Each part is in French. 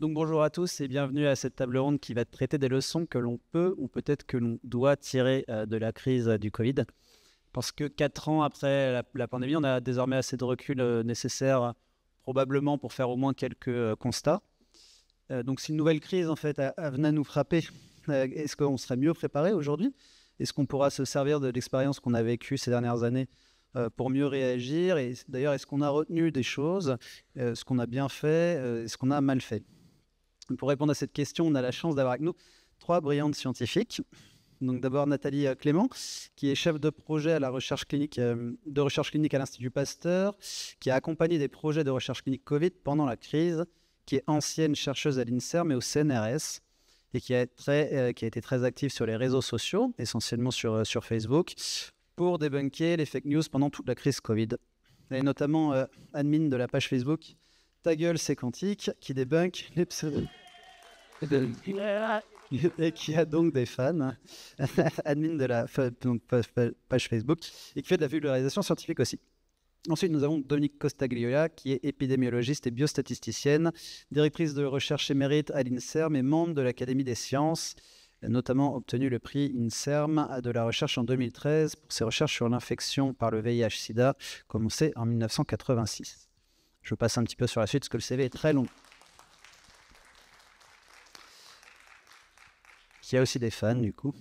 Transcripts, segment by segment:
Donc bonjour à tous et bienvenue à cette table ronde qui va traiter des leçons que l'on peut ou peut-être que l'on doit tirer de la crise du Covid. Parce que 4 ans après la pandémie, on a désormais assez de recul nécessaire probablement pour faire au moins quelques constats. Donc si une nouvelle crise en fait venait à nous frapper, est-ce qu'on serait mieux préparé aujourd'hui? Est-ce qu'on pourra se servir de l'expérience qu'on a vécue ces dernières années pour mieux réagir? Et d'ailleurs, est-ce qu'on a retenu des choses, ce qu'on a bien fait, ce qu'on a mal fait? Pour répondre à cette question, on a la chance d'avoir avec nous 3 brillantes scientifiques. Donc d'abord Nathalie Clément, qui est chef de projet à la recherche clinique, à l'Institut Pasteur, qui a accompagné des projets de recherche clinique Covid pendant la crise, qui est ancienne chercheuse à l'INSERM mais au CNRS, et qui a été très active sur les réseaux sociaux, essentiellement sur Facebook, pour débunker les fake news pendant toute la crise Covid. Elle est notamment admin de la page Facebook Ta gueule, c'est quantique, qui débunk les pseudo... et qui a donc des fans, admin de la page Facebook, et qui fait de la vulgarisation scientifique aussi. Ensuite, nous avons Dominique Costagliola, qui est épidémiologiste et biostatisticienne, directrice de recherche émérite à l'INSERM et membre de l'Académie des sciences. Elle a notamment obtenu le prix INSERM de la recherche en 2013 pour ses recherches sur l'infection par le VIH-Sida, commencées en 1986. Je passe un petit peu sur la suite parce que le CV est très long. Qui a aussi des fans du coup.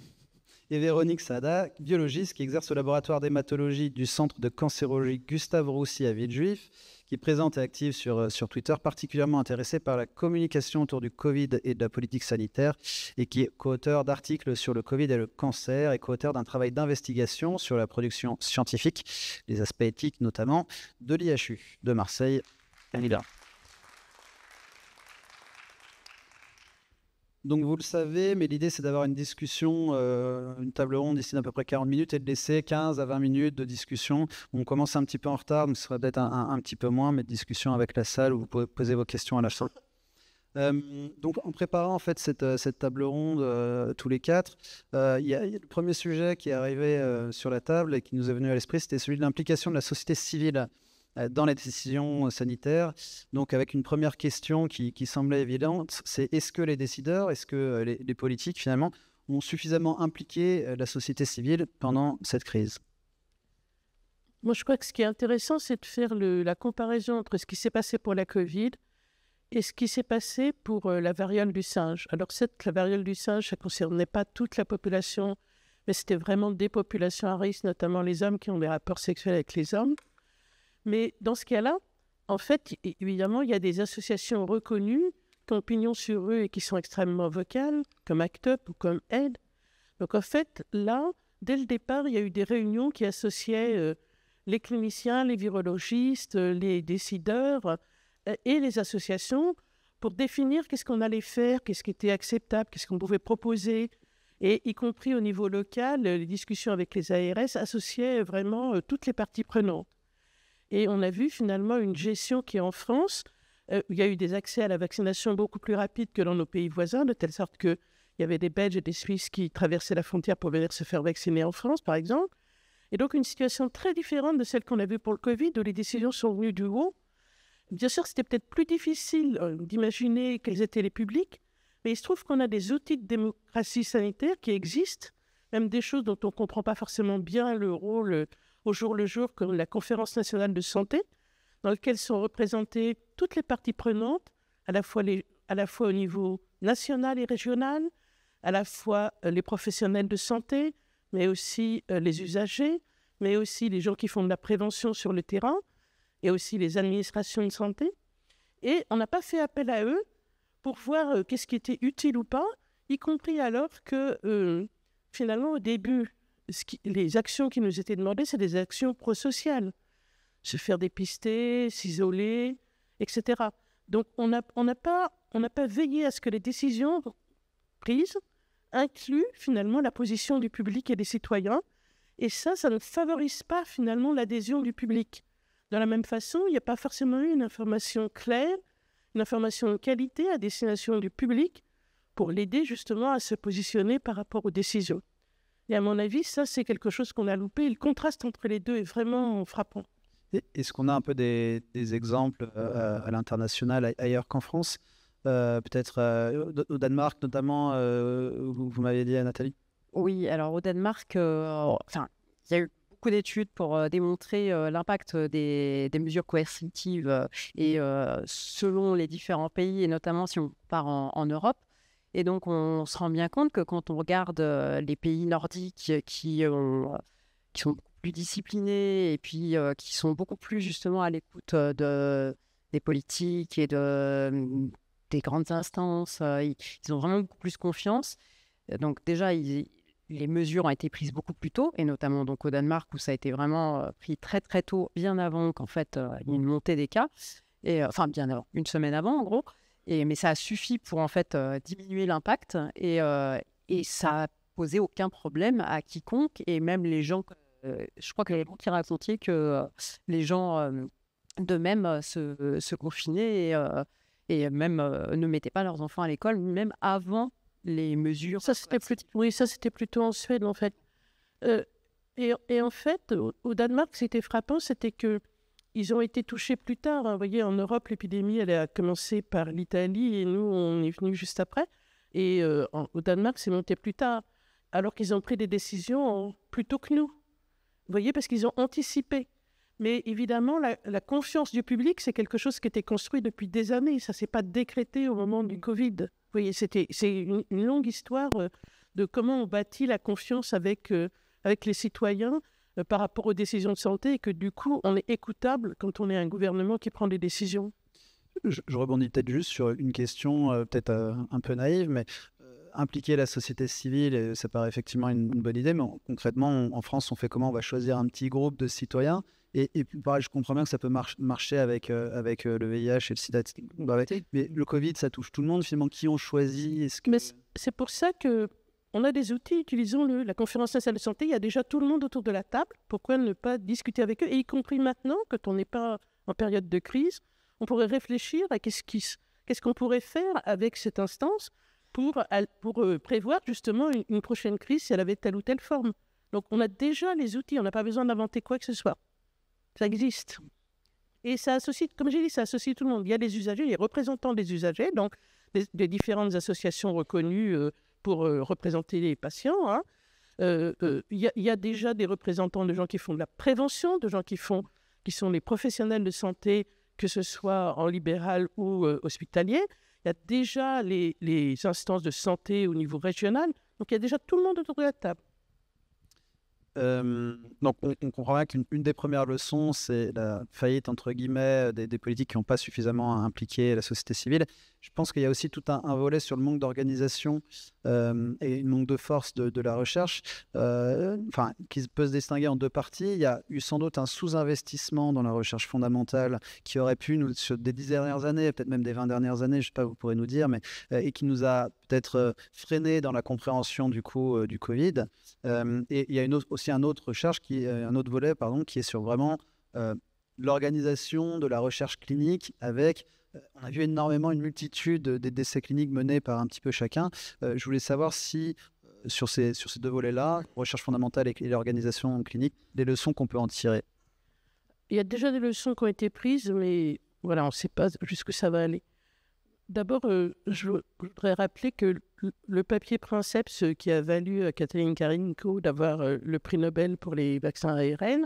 Et Véronique Sada, biologiste qui exerce au laboratoire d'hématologie du centre de cancérologie Gustave Roussy à Villejuif, qui est présente et active sur Twitter, particulièrement intéressée par la communication autour du Covid et de la politique sanitaire, et qui est co-auteur d'articles sur le Covid et le cancer, et co-auteur d'un travail d'investigation sur la production scientifique, les aspects éthiques notamment, de l'IHU de Marseille. Là. Donc vous le savez, mais l'idée c'est d'avoir une discussion, une table ronde d'ici d'à peu près 40 minutes et de laisser 15 à 20 minutes de discussion. On commence un petit peu en retard, donc ce sera peut-être un petit peu moins, mais de discussion avec la salle où vous pouvez poser vos questions à la fin. Donc en préparant en fait cette table ronde tous les 4, il y a le premier sujet qui est arrivé sur la table et qui nous est venu à l'esprit, c'était celui de l'implication de la société civile dans les décisions sanitaires. Donc avec une première question qui semblait évidente, c'est est-ce que les décideurs, est-ce que les politiques finalement ont suffisamment impliqué la société civile pendant cette crise? Moi, je crois que ce qui est intéressant, c'est de faire la comparaison entre ce qui s'est passé pour la Covid et ce qui s'est passé pour la variole du singe. Alors la variole du singe, ça ne concernait pas toute la population, mais c'était vraiment des populations à risque, notamment les hommes qui ont des rapports sexuels avec les hommes. Mais dans ce cas-là, en fait, évidemment, il y a des associations reconnues qui ont pignon sur rue et qui sont extrêmement vocales, comme ACT UP ou comme AID. Donc en fait, là, dès le départ, il y a eu des réunions qui associaient les cliniciens, les virologistes, les décideurs et les associations pour définir qu'est-ce qu'on allait faire, qu'est-ce qui était acceptable, qu'est-ce qu'on pouvait proposer. Et y compris au niveau local, les discussions avec les ARS associaient vraiment toutes les parties prenantes. Et on a vu finalement une gestion qui, en France, il y a eu des accès à la vaccination beaucoup plus rapides que dans nos pays voisins, de telle sorte qu'il y avait des Belges et des Suisses qui traversaient la frontière pour venir se faire vacciner en France, par exemple. Et donc une situation très différente de celle qu'on a vue pour le Covid, où les décisions sont venues du haut. Bien sûr, c'était peut-être plus difficile d'imaginer quels étaient les publics, mais il se trouve qu'on a des outils de démocratie sanitaire qui existent, même des choses dont on ne comprend pas forcément bien le rôle au jour le jour, comme la Conférence nationale de santé, dans laquelle sont représentées toutes les parties prenantes, à la fois au niveau national et régional, à la fois les professionnels de santé, mais aussi les usagers, mais aussi les gens qui font de la prévention sur le terrain, et aussi les administrations de santé. Et on n'a pas fait appel à eux pour voir qu'est-ce qui était utile ou pas, y compris alors que finalement au début, les actions qui nous étaient demandées, c'est des actions prosociales. Se faire dépister, s'isoler, etc. Donc, on n'a pas veillé à ce que les décisions prises incluent finalement la position du public et des citoyens. Et ça ne favorise pas finalement l'adhésion du public. De la même façon, il n'y a pas forcément eu une information claire, une information de qualité à destination du public pour l'aider justement à se positionner par rapport aux décisions. Et à mon avis, ça, c'est quelque chose qu'on a loupé. Et le contraste entre les deux est vraiment frappant. Est-ce qu'on a un peu des exemples à l'international, ailleurs qu'en France, peut-être au Danemark notamment, vous m'avez dit, Nathalie? Oui, alors au Danemark, enfin, il y a eu beaucoup d'études pour démontrer l'impact des mesures coercitives et selon les différents pays, et notamment si on part en Europe. Et donc, on se rend bien compte que quand on regarde les pays nordiques qui sont beaucoup plus disciplinés et puis qui sont beaucoup plus justement à l'écoute des politiques et des grandes instances, ils ont vraiment beaucoup plus confiance. Donc déjà, les mesures ont été prises beaucoup plus tôt, et notamment donc au Danemark où ça a été vraiment pris très très tôt, bien avant qu'en fait il y ait une montée des cas, et enfin bien avant, une semaine avant en gros. Mais ça a suffi pour en fait diminuer l'impact et ça a posé aucun problème à quiconque, et même les gens, je crois que les gens qui racontaient que les gens d'eux-mêmes se confinaient et même ne mettaient pas leurs enfants à l'école, même avant les mesures. Ça, c'était plutôt en Suède, en fait. Et en fait, au Danemark, c'était frappant, c'était que ils ont été touchés plus tard. Hein. Vous voyez, en Europe, l'épidémie, elle a commencé par l'Italie et nous, on est venu juste après. Et au Danemark, c'est monté plus tard, alors qu'ils ont pris des décisions plus tôt que nous. Vous voyez, parce qu'ils ont anticipé. Mais évidemment, la confiance du public, c'est quelque chose qui était construit depuis des années. Ça ne s'est pas décrété au moment du Covid. Vous voyez, c'est une longue histoire de comment on bâtit la confiance avec les citoyens par rapport aux décisions de santé, et que du coup, on est écoutable quand on est un gouvernement qui prend des décisions. Je rebondis peut-être juste sur une question peut-être un peu naïve, mais impliquer la société civile, ça paraît effectivement une bonne idée, mais concrètement, en France, on fait comment? On va choisir un petit groupe de citoyens, et puis pareil, je comprends bien que ça peut marcher avec le VIH et le sida, mais le Covid, ça touche tout le monde, finalement. Qui on choisit? Mais c'est pour ça qu'on a des outils, utilisons-le. La conférence nationale de santé, il y a déjà tout le monde autour de la table. Pourquoi ne pas discuter avec eux? Et y compris maintenant, quand on n'est pas en période de crise, on pourrait réfléchir à qu'est-ce qu'on pourrait faire avec cette instance pour prévoir justement une prochaine crise si elle avait telle ou telle forme. Donc on a déjà les outils, on n'a pas besoin d'inventer quoi que ce soit. Ça existe. Et ça associe, comme j'ai dit, ça associe tout le monde. Il y a les usagers, les représentants des usagers, donc des différentes associations reconnues pour représenter les patients. Hein. Il y a déjà des représentants de gens qui font de la prévention, de gens qui sont les professionnels de santé, que ce soit en libéral ou hospitalier. Il y a déjà les instances de santé au niveau régional. Donc, il y a déjà tout le monde autour de la table. Donc, on comprend bien qu'une des premières leçons, c'est la faillite, entre guillemets, des politiques qui n'ont pas suffisamment impliqué la société civile. Je pense qu'il y a aussi tout un volet sur le manque d'organisation et le manque de force de la recherche, qui peut se distinguer en deux parties. Il y a eu sans doute un sous-investissement dans la recherche fondamentale qui aurait pu, sur des 10 dernières années, peut-être même des 20 dernières années, je ne sais pas, vous pourrez nous dire, mais, et qui nous a peut-être freiné dans la compréhension du coup du Covid. Et il y a aussi un autre volet qui est sur vraiment l'organisation de la recherche clinique avec... on a vu énormément une multitude d'essais cliniques menés par un petit peu chacun. Je voulais savoir si, sur ces deux volets-là, recherche fondamentale et l'organisation clinique, des leçons qu'on peut en tirer. Il y a déjà des leçons qui ont été prises, mais voilà, on ne sait pas jusqu'où ça va aller. D'abord, je voudrais rappeler que le papier Princeps qui a valu à Katalin Karikó d'avoir le prix Nobel pour les vaccins ARN,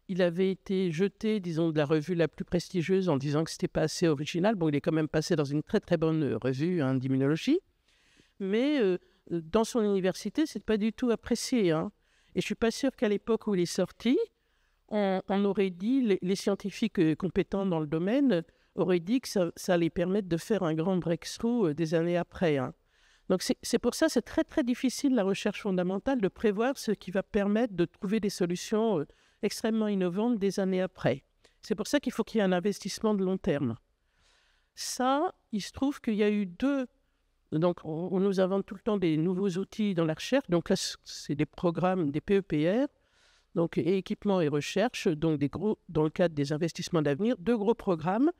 il avait été jeté, disons, de la revue la plus prestigieuse en disant que ce n'était pas assez original. Bon, il est quand même passé dans une très très bonne revue d'immunologie, mais dans son université, ce n'est pas du tout apprécié. Hein. Et je ne suis pas sûre qu'à l'époque où il est sorti, on aurait dit, les scientifiques compétents dans le domaine auraient dit que ça allait permettre de faire un grand breakthrough des années après. Hein. Donc c'est pour ça que c'est très très difficile, la recherche fondamentale, de prévoir ce qui va permettre de trouver des solutions extrêmement innovantes des années après. C'est pour ça qu'il faut qu'il y ait un investissement de long terme. Ça, il se trouve qu'il y a eu deux... Donc, on nous invente tout le temps des nouveaux outils dans la recherche. Donc là, c'est des programmes, des PEPR, donc équipement et recherche, donc dans le cadre des investissements d'avenir, deux gros programmes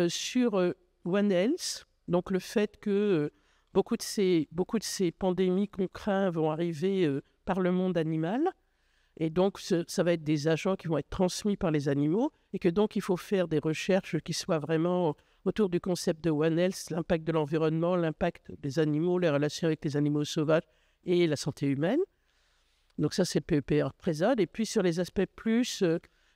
sur One Health, donc le fait que beaucoup de ces pandémies qu'on craint vont arriver par le monde animal. Et donc, ça va être des agents qui vont être transmis par les animaux et que donc, il faut faire des recherches qui soient vraiment autour du concept de One Health, l'impact de l'environnement, l'impact des animaux, les relations avec les animaux sauvages et la santé humaine. Donc ça, c'est le PEPR Présode. Et puis sur les aspects plus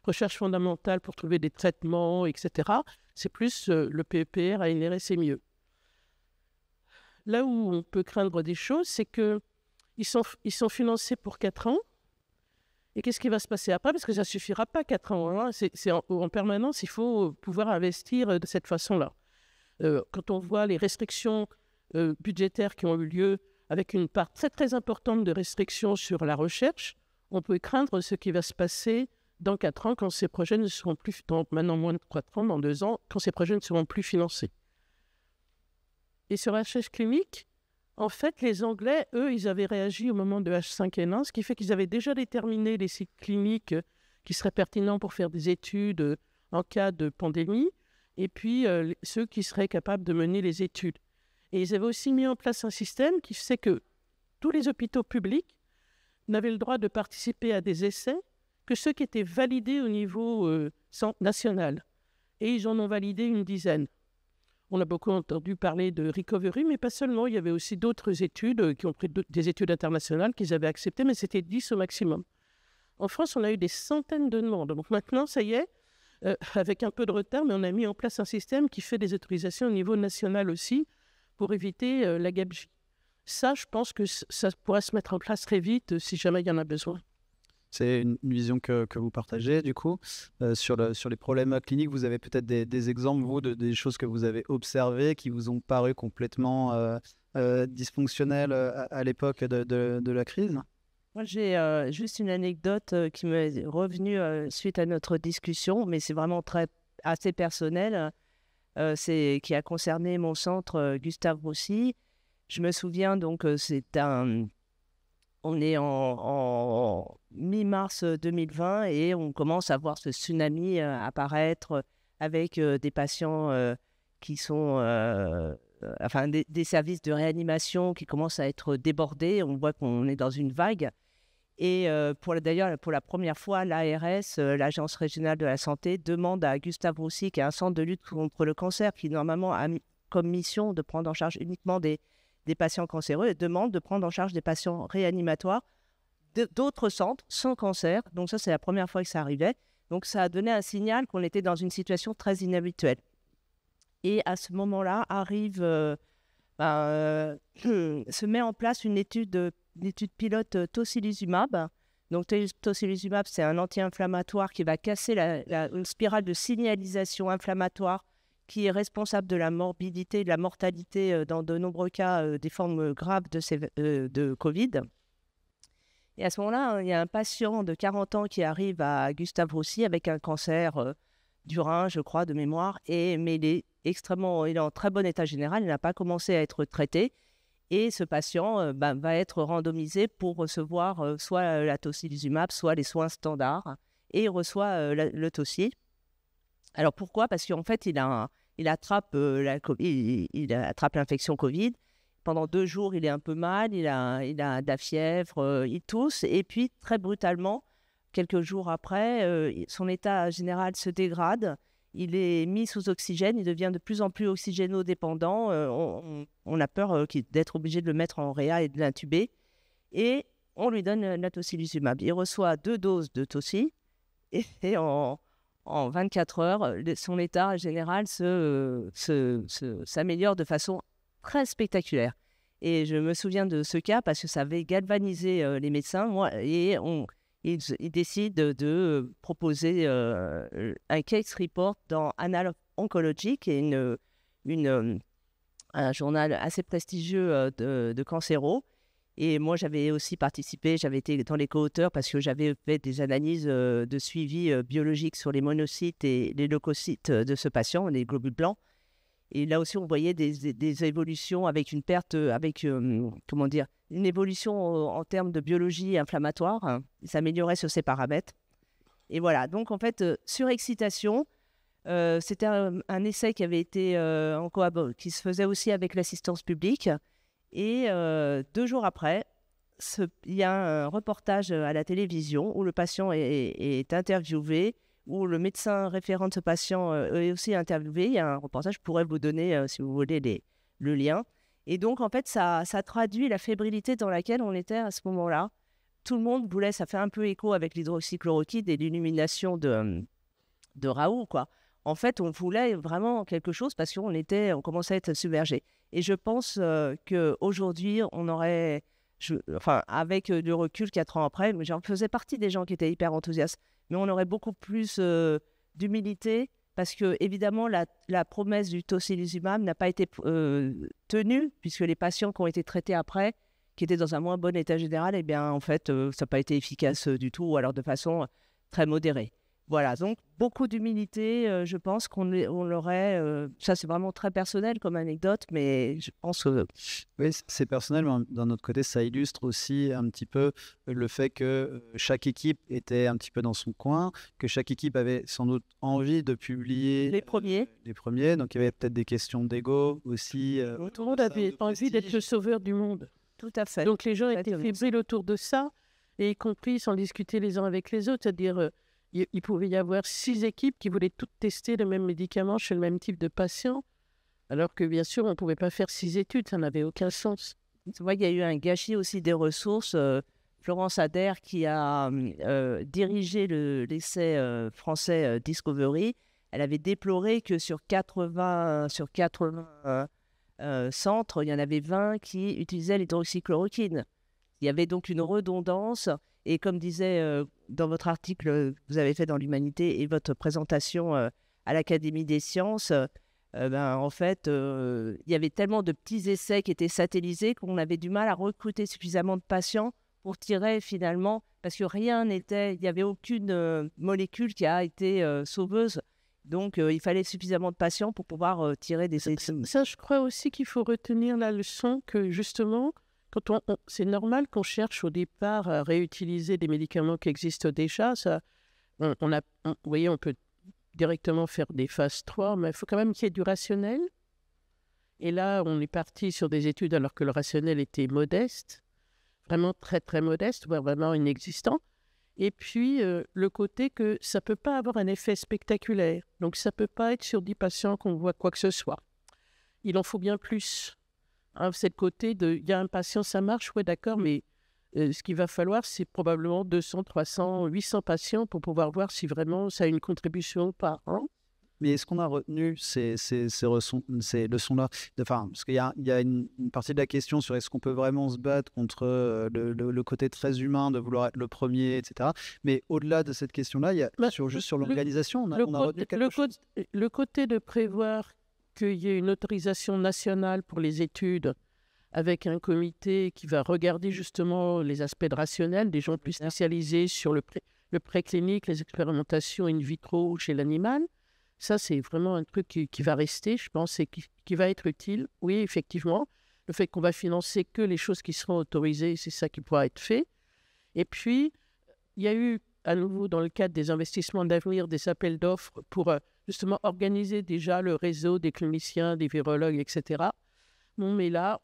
recherche fondamentale pour trouver des traitements, etc., c'est plus le PEPR ANRS, c'est mieux. Là où on peut craindre des choses, c'est qu'ils sont financés pour 4 ans. Et qu'est-ce qui va se passer après? Parce que ça ne suffira pas 4 ans. Hein. En permanence, il faut pouvoir investir de cette façon-là. Quand on voit les restrictions budgétaires qui ont eu lieu, avec une part très très importante de restrictions sur la recherche, on peut craindre ce qui va se passer dans 4 ans, quand ces projets ne seront plus, maintenant moins de 4 ans, dans 2 ans, quand ces projets ne seront plus financés. Et sur la recherche clinique, en fait, les Anglais, eux, ils avaient réagi au moment de H5N1, ce qui fait qu'ils avaient déjà déterminé les sites cliniques qui seraient pertinents pour faire des études en cas de pandémie, et puis ceux qui seraient capables de mener les études. Et ils avaient aussi mis en place un système qui fait que tous les hôpitaux publics n'avaient le droit de participer à des essais que ceux qui étaient validés au niveau national. Et ils en ont validé une dizaine. On a beaucoup entendu parler de recovery, mais pas seulement. Il y avait aussi d'autres études qui ont pris des études internationales qu'ils avaient acceptées, mais c'était 10 au maximum. En France, on a eu des centaines de demandes. Donc maintenant, ça y est, avec un peu de retard, mais on a mis en place un système qui fait des autorisations au niveau national aussi pour éviter la gabegie. Ça, je pense que ça pourrait se mettre en place très vite si jamais il y en a besoin. C'est une vision que vous partagez, du coup. Sur les problèmes cliniques, vous avez peut-être des exemples, vous, des choses que vous avez observées qui vous ont paru complètement dysfonctionnelles à l'époque de la crise? Moi, j'ai juste une anecdote qui m'est revenue suite à notre discussion, mais c'est vraiment assez personnel. Qui a concerné mon centre Gustave Roussy. Je me souviens, donc, on est en mi-mars 2020 et on commence à voir ce tsunami apparaître avec des patients qui sont... des services de réanimation qui commencent à être débordés. On voit qu'on est dans une vague. Et d'ailleurs, pour la première fois, l'ARS, l'Agence régionale de la santé, demande à Gustave Roussy, qui est un centre de lutte contre le cancer, qui normalement a comme mission de prendre en charge uniquement des patients cancéreux, et demande de prendre en charge des patients réanimatoires d'autres centres sans cancer. Donc ça, c'est la première fois que ça arrivait. Donc ça a donné un signal qu'on était dans une situation très inhabituelle. Et à ce moment-là, se met en place une étude pilote tocilizumab. Donc, tocilizumab, c'est un anti-inflammatoire qui va casser une spirale de signalisation inflammatoire qui est responsable de la morbidité et de la mortalité dans de nombreux cas des formes graves de Covid. Et à ce moment-là, il y a un patient de 40 ans qui arrive à Gustave Roussy avec un cancer du rein, je crois, de mémoire, mais il est en très bon état général, il n'a pas commencé à être traité. Et ce patient va être randomisé pour recevoir soit la tocilizumab, soit les soins standards, et il reçoit le toci. Alors pourquoi? Parce qu'en fait, il attrape l'infection Covid. Pendant 2 jours, il est un peu mal, il a de la fièvre, il tousse, et puis très brutalement, quelques jours après, son état général se dégrade. Il est mis sous oxygène, il devient de plus en plus oxygénodépendant. On a peur d'être obligé de le mettre en réa et de l'intuber. Et on lui donne la tocilizumab. Il reçoit 2 doses de toci et en 24 heures, son état général s'améliore de façon très spectaculaire. Et je me souviens de ce cas parce que ça avait galvanisé les médecins. Ils décident de proposer un case report dans Annals of Oncology, qui est un journal assez prestigieux de cancéro. Et moi, j'avais aussi participé, j'avais été dans les co-auteurs parce que j'avais fait des analyses de suivi biologique sur les monocytes et les leucocytes de ce patient, les globules blancs. Et là aussi, on voyait des évolutions avec une perte, une évolution en termes de biologie inflammatoire. Il s'améliorait sur ces paramètres. Et voilà, donc en fait, surexcitation, c'était un essai qui avait été qui se faisait aussi avec l'assistance publique. Et 2 jours après, il y a un reportage à la télévision où le patient est interviewé, où le médecin référent de ce patient est aussi interviewé. Il y a un reportage, je pourrais vous donner, si vous voulez, le lien. Et donc, en fait, ça traduit la fébrilité dans laquelle on était à ce moment-là. Tout le monde voulait, ça fait un peu écho avec l'hydroxychloroquine et l'illumination de Raoult, quoi. En fait, on voulait vraiment quelque chose parce qu'on commençait à être submergé. Et je pense qu'aujourd'hui, on aurait, avec du recul 4 ans après, j'en faisais partie des gens qui étaient hyper enthousiastes, mais on aurait beaucoup plus d'humilité parce que, évidemment, la promesse du tocilizumab n'a pas été tenue puisque les patients qui ont été traités après, qui étaient dans un moins bon état général, eh bien, en fait, ça n'a pas été efficace du tout ou alors de façon très modérée. Voilà, donc beaucoup d'humilité, je pense qu'on l'aurait, ça c'est vraiment très personnel comme anecdote, mais je pense que... Oui, c'est personnel, mais d'un autre côté, ça illustre aussi un petit peu le fait que chaque équipe était un petit peu dans son coin, que chaque équipe avait sans doute envie de publier Les premiers. Donc il y avait peut-être des questions d'ego aussi. Tout le monde avait envie d'être le sauveur du monde. Tout à fait. Donc les gens étaient fébriles autour de ça, et y compris sans discuter les uns avec les autres, c'est-à-dire... il pouvait y avoir 6 équipes qui voulaient toutes tester le même médicament chez le même type de patient, alors que bien sûr, on ne pouvait pas faire 6 études, ça n'avait aucun sens. C'est vrai qu'il y a eu un gâchis aussi des ressources. Florence Adair, qui a dirigé l'essai français Discovery, elle avait déploré que sur 80 centres, il y en avait 20 qui utilisaient l'hydroxychloroquine. Il y avait donc une redondance. Et comme disait dans votre article que vous avez fait dans l'Humanité et votre présentation à l'Académie des sciences, en fait, il y avait tellement de petits essais qui étaient satellisés qu'on avait du mal à recruter suffisamment de patients pour tirer finalement, parce que il n'y avait aucune molécule qui a été sauveuse. Donc, il fallait suffisamment de patients pour pouvoir tirer des essais. Ça, je crois aussi qu'il faut retenir la leçon que justement, c'est normal qu'on cherche au départ à réutiliser des médicaments qui existent déjà. Vous voyez, on peut directement faire des phases 3, mais il faut quand même qu'il y ait du rationnel. Et là, on est parti sur des études alors que le rationnel était modeste, vraiment très, très modeste, voire vraiment inexistant. Et puis, le côté que ça ne peut pas avoir un effet spectaculaire. Donc, ça ne peut pas être sur 10 patients qu'on voit quoi que ce soit. Il en faut bien plus. C'est le côté il y a un patient, ça marche, ouais, d'accord, mais ce qu'il va falloir, c'est probablement 200, 300, 800 patients pour pouvoir voir si vraiment ça a une contribution ou pas. Mais est-ce qu'on a retenu ces leçons-là? Parce qu'il y a une partie de la question sur est-ce qu'on peut vraiment se battre contre le côté très humain de vouloir être le premier, etc. Mais au-delà de cette question-là, juste sur l'organisation, on a retenu quelque chose. Le côté de prévoir qu'il y ait une autorisation nationale pour les études avec un comité qui va regarder justement les aspects de rationnel, des gens plus spécialisés sur le préclinique, les expérimentations in vitro chez l'animal. Ça, c'est vraiment un truc qui va rester, je pense, et qui va être utile. Oui, effectivement, le fait qu'on va financer que les choses qui seront autorisées, c'est ça qui pourra être fait. Et puis, il y a eu, à nouveau, dans le cadre des investissements d'avenir, des appels d'offres pour justement organiser déjà le réseau des cliniciens, des virologues, etc. Bon, mais là,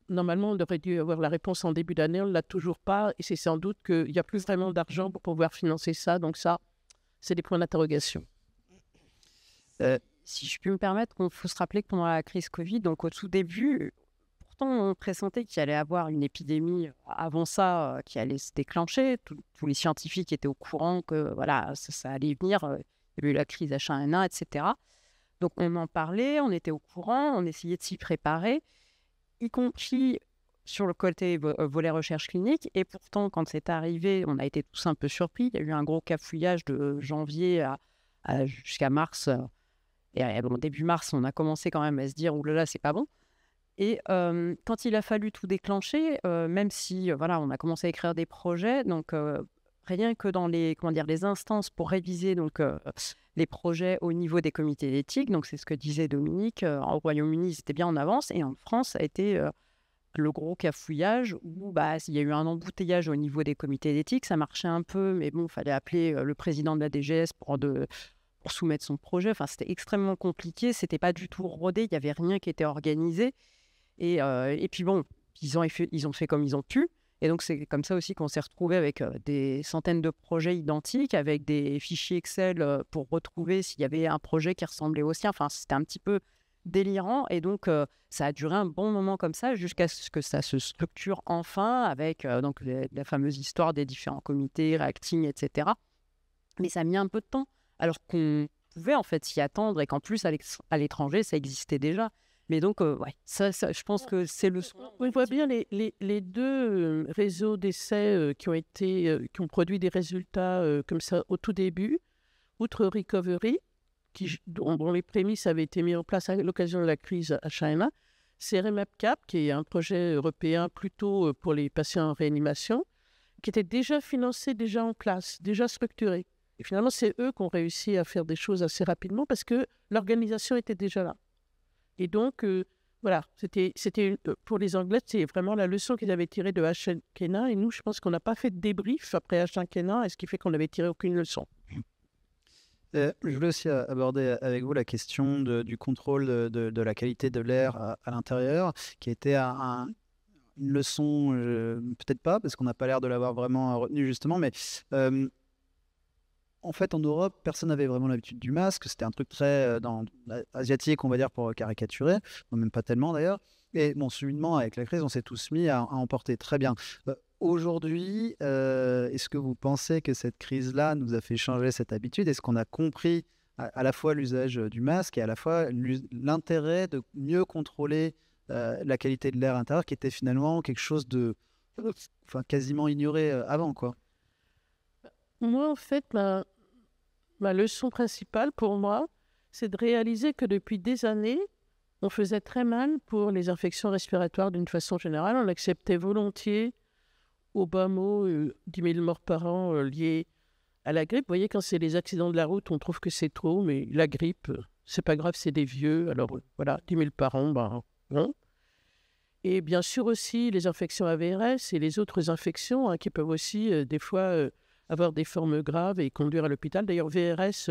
normalement, on aurait dû avoir la réponse en début d'année, on ne l'a toujours pas, et c'est sans doute qu'il n'y a plus vraiment d'argent pour pouvoir financer ça. Donc ça, c'est des points d'interrogation. Si je puis me permettre, il faut se rappeler que pendant la crise Covid, donc au tout début, pourtant on pressentait qu'il allait y avoir une épidémie avant ça qui allait se déclencher. Tous les scientifiques étaient au courant que voilà, ça allait venir. Il y avait eu la crise H1N1, etc. Donc on en parlait, on était au courant, on essayait de s'y préparer, y compris sur le côté volet recherche clinique. Et pourtant, quand c'est arrivé, on a été tous un peu surpris. Il y a eu un gros cafouillage de janvier jusqu'à mars. Et début mars, on a commencé quand même à se dire « Ouh là là, c'est pas bon ». Et quand il a fallu tout déclencher, même si on a commencé à écrire des projets, donc rien que dans les instances pour réviser les projets au niveau des comités d'éthique, donc c'est ce que disait Dominique, au Royaume-Uni, c'était bien en avance, et en France, ça a été le gros cafouillage où il y a eu un embouteillage au niveau des comités d'éthique, ça marchait un peu, mais bon, il fallait appeler le président de la DGS pour soumettre son projet. Enfin, c'était extrêmement compliqué, c'était pas du tout rodé, il n'y avait rien qui était organisé. Et puis bon, ils ont fait comme ils ont pu. Et donc, c'est comme ça aussi qu'on s'est retrouvé avec des centaines de projets identiques, avec des fichiers Excel pour retrouver s'il y avait un projet qui ressemblait au sien. Enfin, c'était un petit peu délirant. Et donc, ça a duré un bon moment comme ça, jusqu'à ce que ça se structure enfin avec donc la fameuse histoire des différents comités, Reacting, etc. Mais ça a mis un peu de temps, alors qu'on pouvait en fait s'y attendre et qu'en plus, à l'étranger, ça existait déjà. Mais donc, ouais, ça, je pense que c'est le... On voit bien les deux réseaux d'essais qui ont produit des résultats comme ça au tout début, outre Recovery, dont les prémices avaient été mises en place à l'occasion de la crise H1N1, c'est REMAP-CAP, qui est un projet européen plutôt pour les patients en réanimation, qui était déjà financé, déjà en place, déjà structuré. Et finalement, c'est eux qui ont réussi à faire des choses assez rapidement parce que l'organisation était déjà là. Et donc, voilà, c'était pour les Anglais, c'est vraiment la leçon qu'ils avaient tirée de H1N1. Et nous, je pense qu'on n'a pas fait de débrief après H1N1, et ce qui fait qu'on n'avait tiré aucune leçon. Je voulais aussi aborder avec vous la question du contrôle de la qualité de l'air à l'intérieur, qui était une leçon, peut-être pas, parce qu'on n'a pas l'air de l'avoir vraiment retenu justement, mais en fait, en Europe, personne n'avait vraiment l'habitude du masque. C'était un truc très asiatique, on va dire, pour caricaturer. Non, même pas tellement d'ailleurs. Et bon, subitement, avec la crise, on s'est tous mis à en porter. Très bien. Aujourd'hui, est-ce que vous pensez que cette crise-là nous a fait changer cette habitude? Est-ce qu'on a compris à la fois l'usage du masque et à la fois l'intérêt de mieux contrôler la qualité de l'air intérieur, qui était finalement quelque chose de quasiment ignoré avant, quoi? Moi, en fait, ma leçon principale pour moi, c'est de réaliser que depuis des années, on faisait très mal pour les infections respiratoires d'une façon générale. On acceptait volontiers, au bas mot, 10 000 morts par an liés à la grippe. Vous voyez, quand c'est les accidents de la route, on trouve que c'est trop, mais la grippe, c'est pas grave, c'est des vieux. Alors voilà, 10 000 par an, ben non. Et bien sûr aussi les infections AVRS et les autres infections qui peuvent aussi des fois avoir des formes graves et conduire à l'hôpital. D'ailleurs, VRS,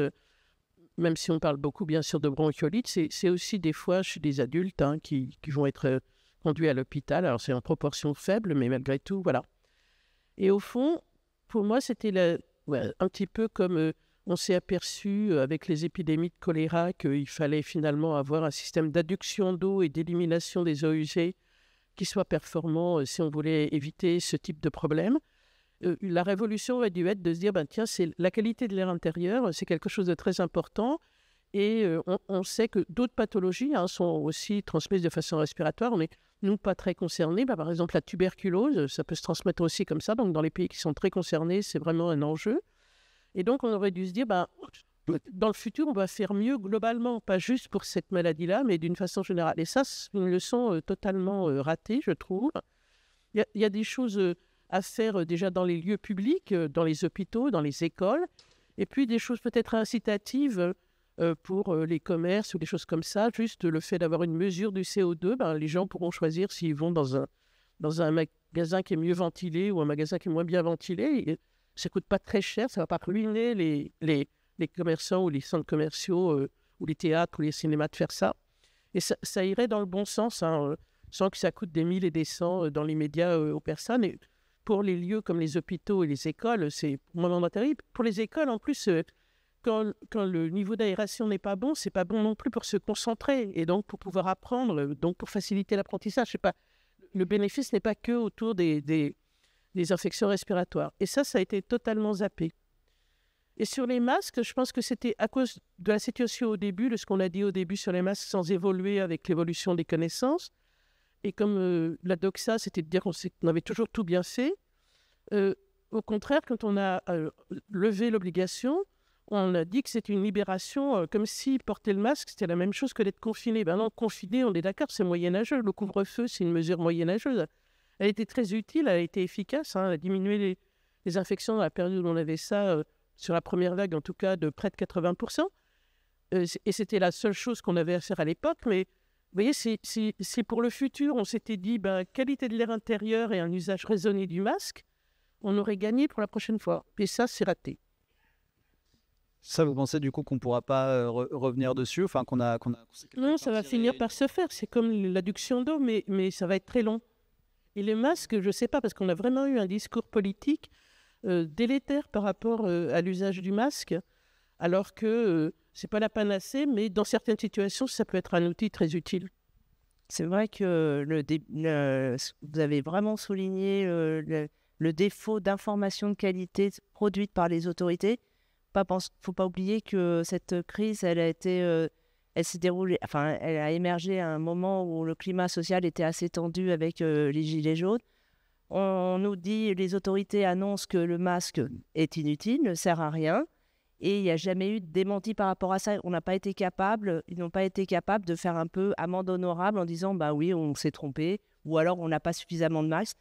même si on parle beaucoup bien sûr de bronchiolite, c'est aussi des fois chez des adultes qui vont être conduits à l'hôpital. Alors c'est en proportion faible, mais malgré tout, voilà. Et au fond, pour moi, c'était un petit peu comme on s'est aperçu avec les épidémies de choléra qu'il fallait finalement avoir un système d'adduction d'eau et d'élimination des eaux usées qui soit performant si on voulait éviter ce type de problème. La révolution a dû être de se dire, tiens, c'est la qualité de l'air intérieur, c'est quelque chose de très important. Et on sait que d'autres pathologies sont aussi transmises de façon respiratoire. On n'est, nous, pas très concernés. Par exemple, la tuberculose, ça peut se transmettre aussi comme ça. Donc, dans les pays qui sont très concernés, c'est vraiment un enjeu. Et donc, on aurait dû se dire, dans le futur, on va faire mieux globalement, pas juste pour cette maladie-là, mais d'une façon générale. Et ça, c'est une leçon totalement ratée, je trouve. Il y a des choses à faire déjà dans les lieux publics, dans les hôpitaux, dans les écoles, et puis des choses peut-être incitatives pour les commerces ou des choses comme ça. Juste le fait d'avoir une mesure du CO2, les gens pourront choisir s'ils vont dans un magasin qui est mieux ventilé ou un magasin qui est moins bien ventilé. Et ça ne coûte pas très cher, ça ne va pas ruiner les commerçants ou les centres commerciaux ou les théâtres ou les cinémas de faire ça. Et ça irait dans le bon sens, sans que ça coûte des 1000 et des 100 dans les médias aux personnes. Et pour les lieux comme les hôpitaux et les écoles, c'est vraiment terrible. Pour les écoles, en plus, quand le niveau d'aération n'est pas bon, c'est pas bon non plus pour se concentrer et donc pour pouvoir apprendre, donc pour faciliter l'apprentissage. Le bénéfice n'est pas que autour des infections respiratoires. Et ça a été totalement zappé. Et sur les masques, je pense que c'était à cause de la situation au début, de ce qu'on a dit au début sur les masques, sans évoluer avec l'évolution des connaissances. Et comme la doxa, c'était de dire qu'on avait toujours tout bien fait. Au contraire, quand on a levé l'obligation, on a dit que c'était une libération, comme si porter le masque, c'était la même chose que d'être confiné. Non, confiné, on est d'accord, c'est moyenâgeux. Le couvre-feu, c'est une mesure moyenâgeuse. Elle était très utile, elle a été efficace. Elle a diminué les infections dans la période où on avait ça, sur la première vague, en tout cas, de près de 80%. Et c'était la seule chose qu'on avait à faire à l'époque. Mais vous voyez, c'est pour le futur. On s'était dit, qualité de l'air intérieur et un usage raisonné du masque, on aurait gagné pour la prochaine fois. Et ça, c'est raté. Ça, vous pensez du coup qu'on ne pourra pas revenir dessus, Non, ça va finir par se faire. C'est comme l'adduction d'eau, mais ça va être très long. Et les masques, je ne sais pas, parce qu'on a vraiment eu un discours politique délétère par rapport à l'usage du masque, alors que ce n'est pas la panacée, mais dans certaines situations, ça peut être un outil très utile. C'est vrai que vous avez vraiment souligné le défaut d'information de qualité produite par les autorités. Il ne faut pas oublier que cette crise, elle s'est déroulée, enfin, elle a émergé à un moment où le climat social était assez tendu avec les gilets jaunes. On nous dit, les autorités annoncent que le masque est inutile, ne sert à rien. Et il n'y a jamais eu de démenti par rapport à ça. Ils n'ont pas été capables de faire un peu amende honorable en disant bah oui, on s'est trompé, ou alors on n'a pas suffisamment de masques.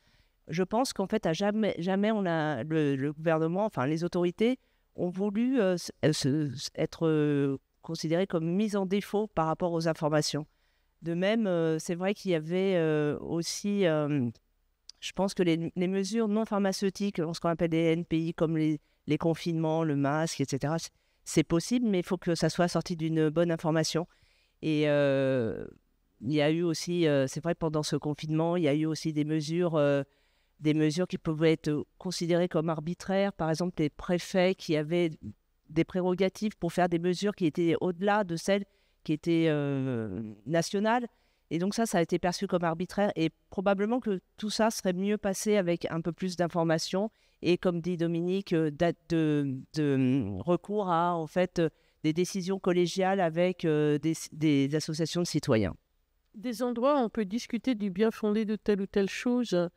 Je pense qu'en fait, à jamais le gouvernement, enfin les autorités, ont voulu être considérées comme mises en défaut par rapport aux informations. De même, c'est vrai qu'il y avait aussi, je pense que les mesures non pharmaceutiques, ce qu'on appelle les NPI, comme les confinements, le masque, etc., c'est possible, mais il faut que ça soit sorti d'une bonne information. Et il y a eu aussi, c'est vrai, pendant ce confinement, il y a eu aussi des mesures qui pouvaient être considérées comme arbitraires. Par exemple, les préfets qui avaient des prérogatives pour faire des mesures qui étaient au-delà de celles qui étaient nationales. Et donc ça a été perçu comme arbitraire. Et probablement que tout ça serait mieux passé avec un peu plus d'informations. Et comme dit Dominique, de recours à en fait des décisions collégiales avec des associations de citoyens. Des endroits où on peut discuter du bien fondé de telle ou telle chose.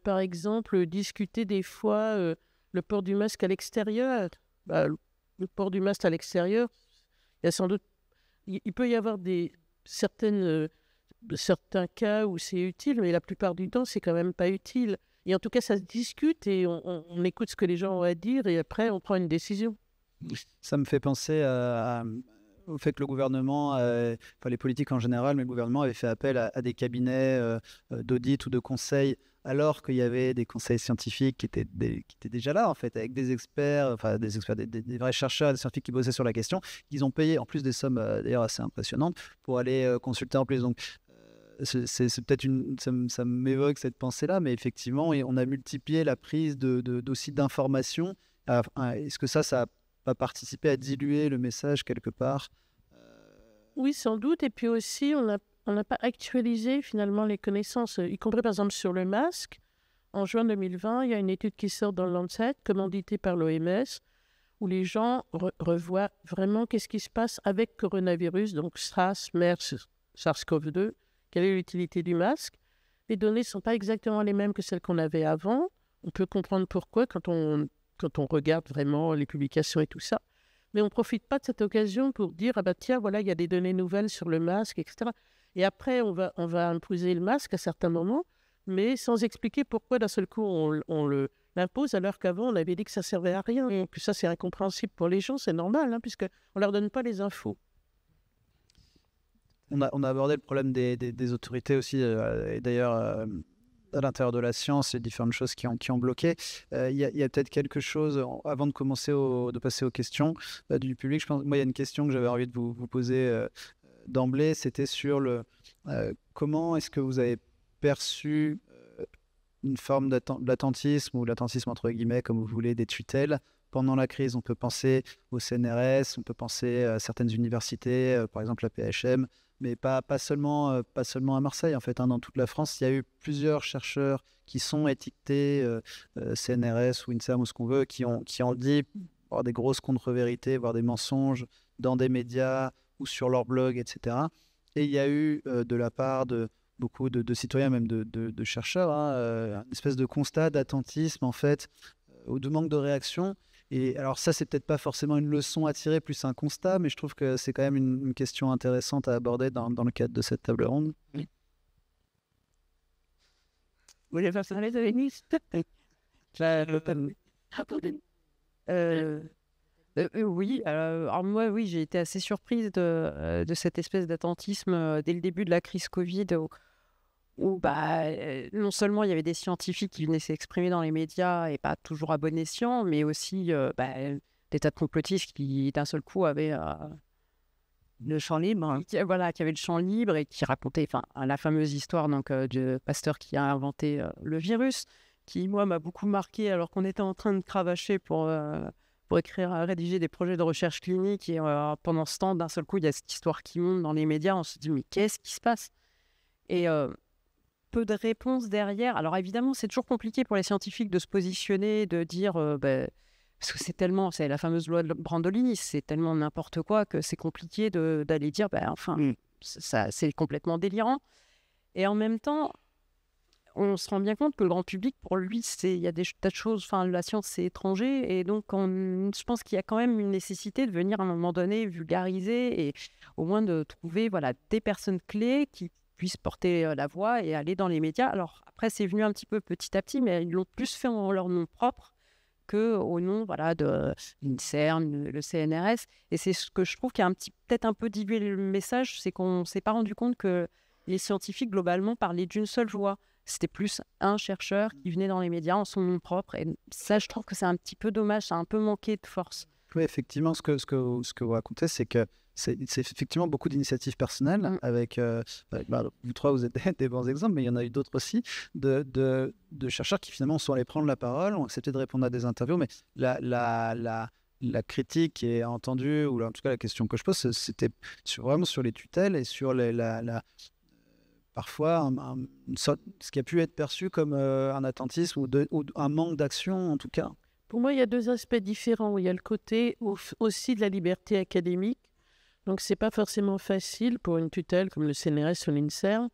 Par exemple, discuter des fois le port du masque à l'extérieur. Le port du masque à l'extérieur, il y a sans doute, il peut y avoir certains cas où c'est utile, mais la plupart du temps, c'est quand même pas utile. Et en tout cas, ça se discute et on écoute ce que les gens ont à dire et après, on prend une décision. Ça me fait penser au fait que le gouvernement, enfin les politiques en général, mais le gouvernement avait fait appel à des cabinets d'audit ou de conseil, alors qu'il y avait des conseils scientifiques qui étaient déjà là, en fait, avec des experts, des vrais chercheurs, des scientifiques qui bossaient sur la question. Ils ont payé, en plus des sommes d'ailleurs assez impressionnantes, pour aller consulter en plus. Donc, c'est peut-être ça m'évoque cette pensée-là, mais effectivement, on a multiplié la prise aussi d'informations. Est-ce que ça n'a pas participé à diluer le message quelque part? Oui, sans doute. Et puis aussi, on n'a pas actualisé finalement les connaissances, y compris par exemple sur le masque. En juin 2020, il y a une étude qui sort dans le Lancet, commanditée par l'OMS, où les gens revoient vraiment qu'est-ce qui se passe avec coronavirus, donc SRAS, MERS, SARS-CoV-2, quelle est l'utilité du masque. Les données ne sont pas exactement les mêmes que celles qu'on avait avant. On peut comprendre pourquoi quand on regarde vraiment les publications et tout ça. Mais on ne profite pas de cette occasion pour dire « Ah bah tiens, voilà, il y a des données nouvelles sur le masque, etc. » Et après, on va imposer le masque à certains moments, mais sans expliquer pourquoi d'un seul coup on l'impose, alors qu'avant on avait dit que ça ne servait à rien. Et que ça, c'est incompréhensible pour les gens, c'est normal, puisqu'on ne leur donne pas les infos. On a abordé le problème des autorités aussi, et d'ailleurs à l'intérieur de la science, il y a différentes choses qui ont bloqué. Il y a peut-être quelque chose, avant de commencer de passer aux questions du public, je pense, moi il y a une question que j'avais envie de vous poser d'emblée, c'était sur comment est-ce que vous avez perçu une forme d'attentisme, ou l'attentisme entre guillemets, comme vous voulez, des tutelles pendant la crise. On peut penser au CNRS, on peut penser à certaines universités, par exemple la PHM, mais pas seulement à Marseille, en fait, dans toute la France. Il y a eu plusieurs chercheurs qui sont étiquetés CNRS ou INSERM ou ce qu'on veut, qui ont dit voire des grosses contre-vérités, voire des mensonges dans des médias ou sur leur blog, etc. Et il y a eu de la part de beaucoup de citoyens, même de chercheurs, une espèce de constat d'attentisme, en fait, ou de manque de réaction. Et alors ça, c'est peut-être pas forcément une leçon à tirer, plus un constat, mais je trouve que c'est quand même une question intéressante à aborder dans le cadre de cette table ronde. Oui. Vous voulez faire parler de Vénice? Oui, alors moi, oui, j'ai été assez surprise de cette espèce d'attentisme dès le début de la crise Covid, où non seulement il y avait des scientifiques qui venaient s'exprimer dans les médias et pas toujours à bon escient, mais aussi des tas de complotistes qui d'un seul coup avaient le champ libre. qui avait le champ libre et qui racontait la fameuse histoire du Pasteur qui a inventé le virus, qui, moi, m'a beaucoup marqué alors qu'on était en train de cravacher pour rédiger des projets de recherche clinique. Et pendant ce temps, d'un seul coup, il y a cette histoire qui monte dans les médias. On se dit, mais qu'est-ce qui se passe? Et peu de réponses derrière. Alors évidemment, c'est toujours compliqué pour les scientifiques de se positionner, de dire... parce que c'est la fameuse loi de Brandolini, c'est tellement n'importe quoi que c'est compliqué d'aller dire, ça, c'est complètement délirant. Et en même temps, on se rend bien compte que le grand public, pour lui, il y a des tas de choses, la science, c'est étranger, et donc je pense qu'il y a quand même une nécessité de venir à un moment donné vulgariser, et au moins de trouver des personnes clés qui puissent porter la voix et aller dans les médias. Alors après, c'est venu un petit peu petit à petit, mais ils l'ont plus fait en leur nom propre qu'au nom de l'INSERM, le CNRS. Et c'est ce que je trouve qui a peut-être un peu dilué le message, c'est qu'on ne s'est pas rendu compte que les scientifiques, globalement, parlaient d'une seule voix. C'était plus un chercheur qui venait dans les médias en son nom propre. Et ça, je trouve que c'est un petit peu dommage, ça a un peu manqué de force. Oui, effectivement, ce que vous racontez, c'est que c'est effectivement beaucoup d'initiatives personnelles avec, vous trois, vous êtes des bons exemples, mais il y en a eu d'autres aussi, de chercheurs qui finalement sont allés prendre la parole, ont accepté de répondre à des interviews, mais la critique qui est entendue, ou en tout cas la question que je pose, c'était vraiment sur les tutelles et sur parfois ce qui a pu être perçu comme un attentisme ou un manque d'action en tout cas. Pour moi, il y a deux aspects différents. Il y a le côté aussi de la liberté académique. Donc, ce n'est pas forcément facile pour une tutelle comme le CNRS ou l'INSERM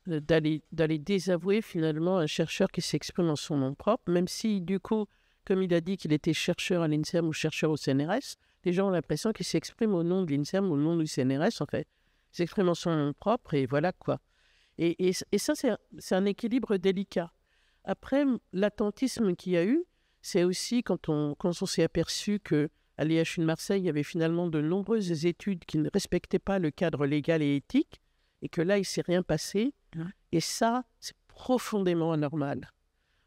d'aller désavouer finalement un chercheur qui s'exprime en son nom propre, même si, du coup, comme il a dit qu'il était chercheur à l'INSERM ou chercheur au CNRS, les gens ont l'impression qu'il s'exprime au nom de l'INSERM ou au nom du CNRS, en fait. Il s'exprime en son nom propre et voilà quoi. Et ça, c'est un équilibre délicat. Après, l'attentisme qu'il y a eu, c'est aussi quand on s'est aperçu qu'à l'IHU de Marseille, il y avait finalement de nombreuses études qui ne respectaient pas le cadre légal et éthique, et que là, il ne s'est rien passé. Et ça, c'est profondément anormal.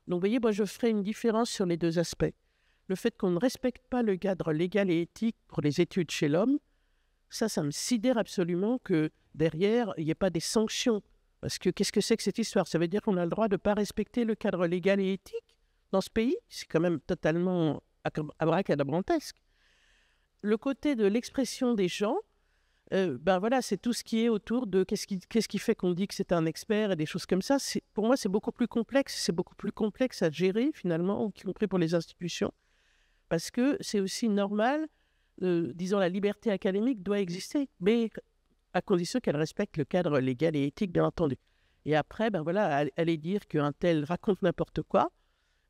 Donc, vous voyez, moi, je ferai une différence sur les deux aspects. Le fait qu'on ne respecte pas le cadre légal et éthique pour les études chez l'homme, ça me sidère absolument que derrière, il n'y ait pas des sanctions. Parce que qu'est-ce que c'est que cette histoire? Ça veut dire qu'on a le droit de ne pas respecter le cadre légal et éthique dans ce pays? C'est quand même totalement abracadabrantesque. Le côté de l'expression des gens, c'est tout ce qui est autour de qu'est-ce qui fait qu'on dit que c'est un expert et des choses comme ça. Pour moi, c'est beaucoup plus complexe. C'est beaucoup plus complexe à gérer, finalement, y compris pour les institutions. Parce que c'est aussi normal, disons, la liberté académique doit exister, mais à condition qu'elle respecte le cadre légal et éthique, bien entendu. Et après, aller dire qu'un tel raconte n'importe quoi,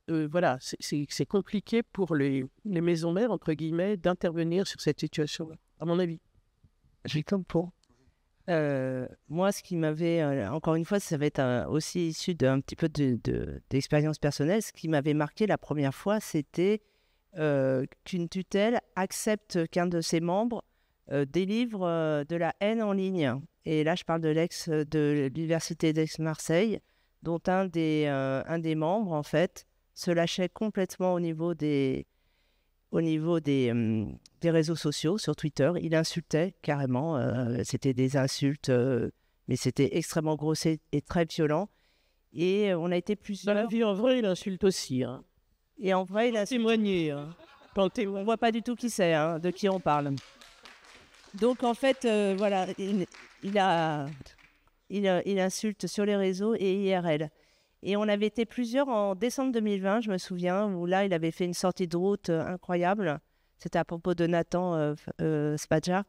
c'est compliqué pour les maisons mères, entre guillemets, d'intervenir sur cette situation-là, à mon avis. J'ai comme pour. Moi, ce qui m'avait, encore une fois, ça va être aussi issu d'un petit peu d'expérience personnelle. Ce qui m'avait marqué la première fois, c'était qu'une tutelle accepte qu'un de ses membres délivre de la haine en ligne. Et là, je parle de l'université d'Aix-Marseille, dont un des membres, en fait, se lâchait complètement au niveau des réseaux sociaux, sur Twitter. Il insultait carrément. C'était des insultes, mais c'était extrêmement grossier et très violent. Et on a été plusieurs... Dans la vie, en vrai, il insulte aussi. Hein. Et en vrai, il a témoigné. Hein. On ne voit pas du tout qui c'est, hein, de qui on parle. Donc, en fait, il insulte sur les réseaux et IRL. Et on avait été plusieurs en décembre 2020, je me souviens, où là, il avait fait une sortie de route incroyable. C'était à propos de Nathan Spadja.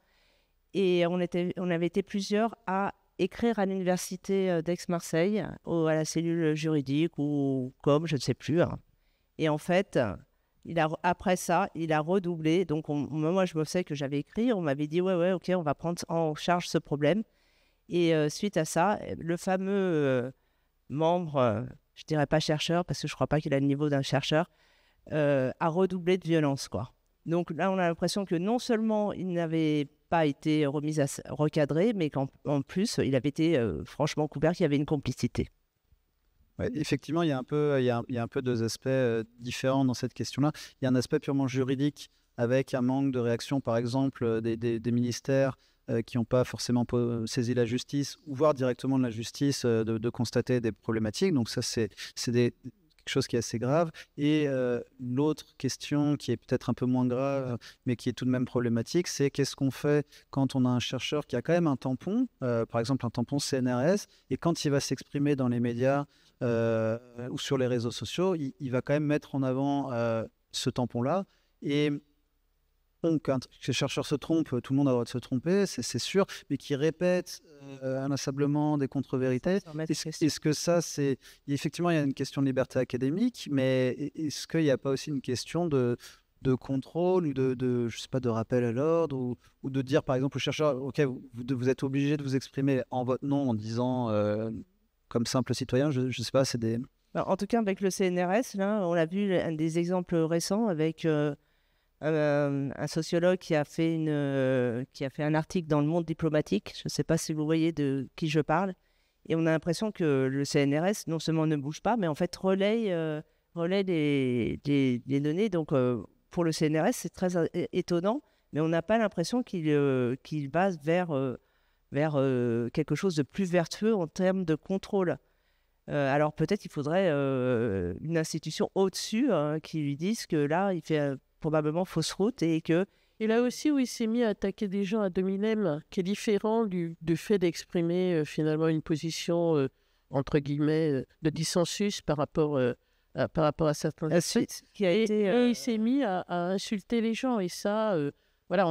Et on avait été plusieurs à écrire à l'université d'Aix-Marseille, à la cellule juridique ou comme, je ne sais plus. Hein. Et en fait, après ça, il a redoublé. Donc, moi, je me sais que j'avais écrit. On m'avait dit, ouais, ok, on va prendre en charge ce problème. Et suite à ça, le fameux... membre, je dirais pas chercheur, parce que je crois pas qu'il a le niveau d'un chercheur, a redoublé de violence, quoi. Donc là, on a l'impression que non seulement il n'avait pas été recadré, mais qu'en plus, il avait été franchement couvert qu'il y avait une complicité. Ouais, effectivement, il y a un peu deux aspects différents dans cette question-là. Il y a un aspect purement juridique, avec un manque de réaction, par exemple, des ministères qui n'ont pas forcément saisi la justice, ou voire directement de la justice, de constater des problématiques. Donc ça, c'est quelque chose qui est assez grave. Et l'autre question qui est peut-être un peu moins grave, mais qui est tout de même problématique, c'est qu'est-ce qu'on fait quand on a un chercheur qui a quand même un tampon, par exemple un tampon CNRS, et quand il va s'exprimer dans les médias ou sur les réseaux sociaux, il va quand même mettre en avant ce tampon-là. Et quand les chercheurs se trompent, tout le monde a le droit de se tromper, c'est sûr, mais qui répètent inlassablement des contre-vérités. Est-ce que ça, c'est... Effectivement, il y a une question de liberté académique, mais est-ce qu'il n'y a pas aussi une question de contrôle ou je sais pas, de rappel à l'ordre ou de dire, par exemple, aux chercheurs, OK, vous êtes obligé de vous exprimer en votre nom en disant, comme simple citoyen, je ne sais pas, c'est des... Alors, en tout cas, avec le CNRS, là, on a vu des exemples récents avec... un sociologue qui a fait un article dans le Monde diplomatique. Je ne sais pas si vous voyez de qui je parle. Et on a l'impression que le CNRS, non seulement ne bouge pas, mais en fait relaie les données. Donc, pour le CNRS, c'est très étonnant, mais on n'a pas l'impression qu'il va vers quelque chose de plus vertueux en termes de contrôle. Alors, peut-être il faudrait une institution au-dessus qui lui dise que là, il fait... probablement fausse route et que... Et là aussi où il s'est mis à attaquer des gens à dominem, qui est différent du fait d'exprimer finalement une position, entre guillemets, de dissensus par rapport à certains aspects. Et il s'est mis à insulter les gens. Et ça, voilà,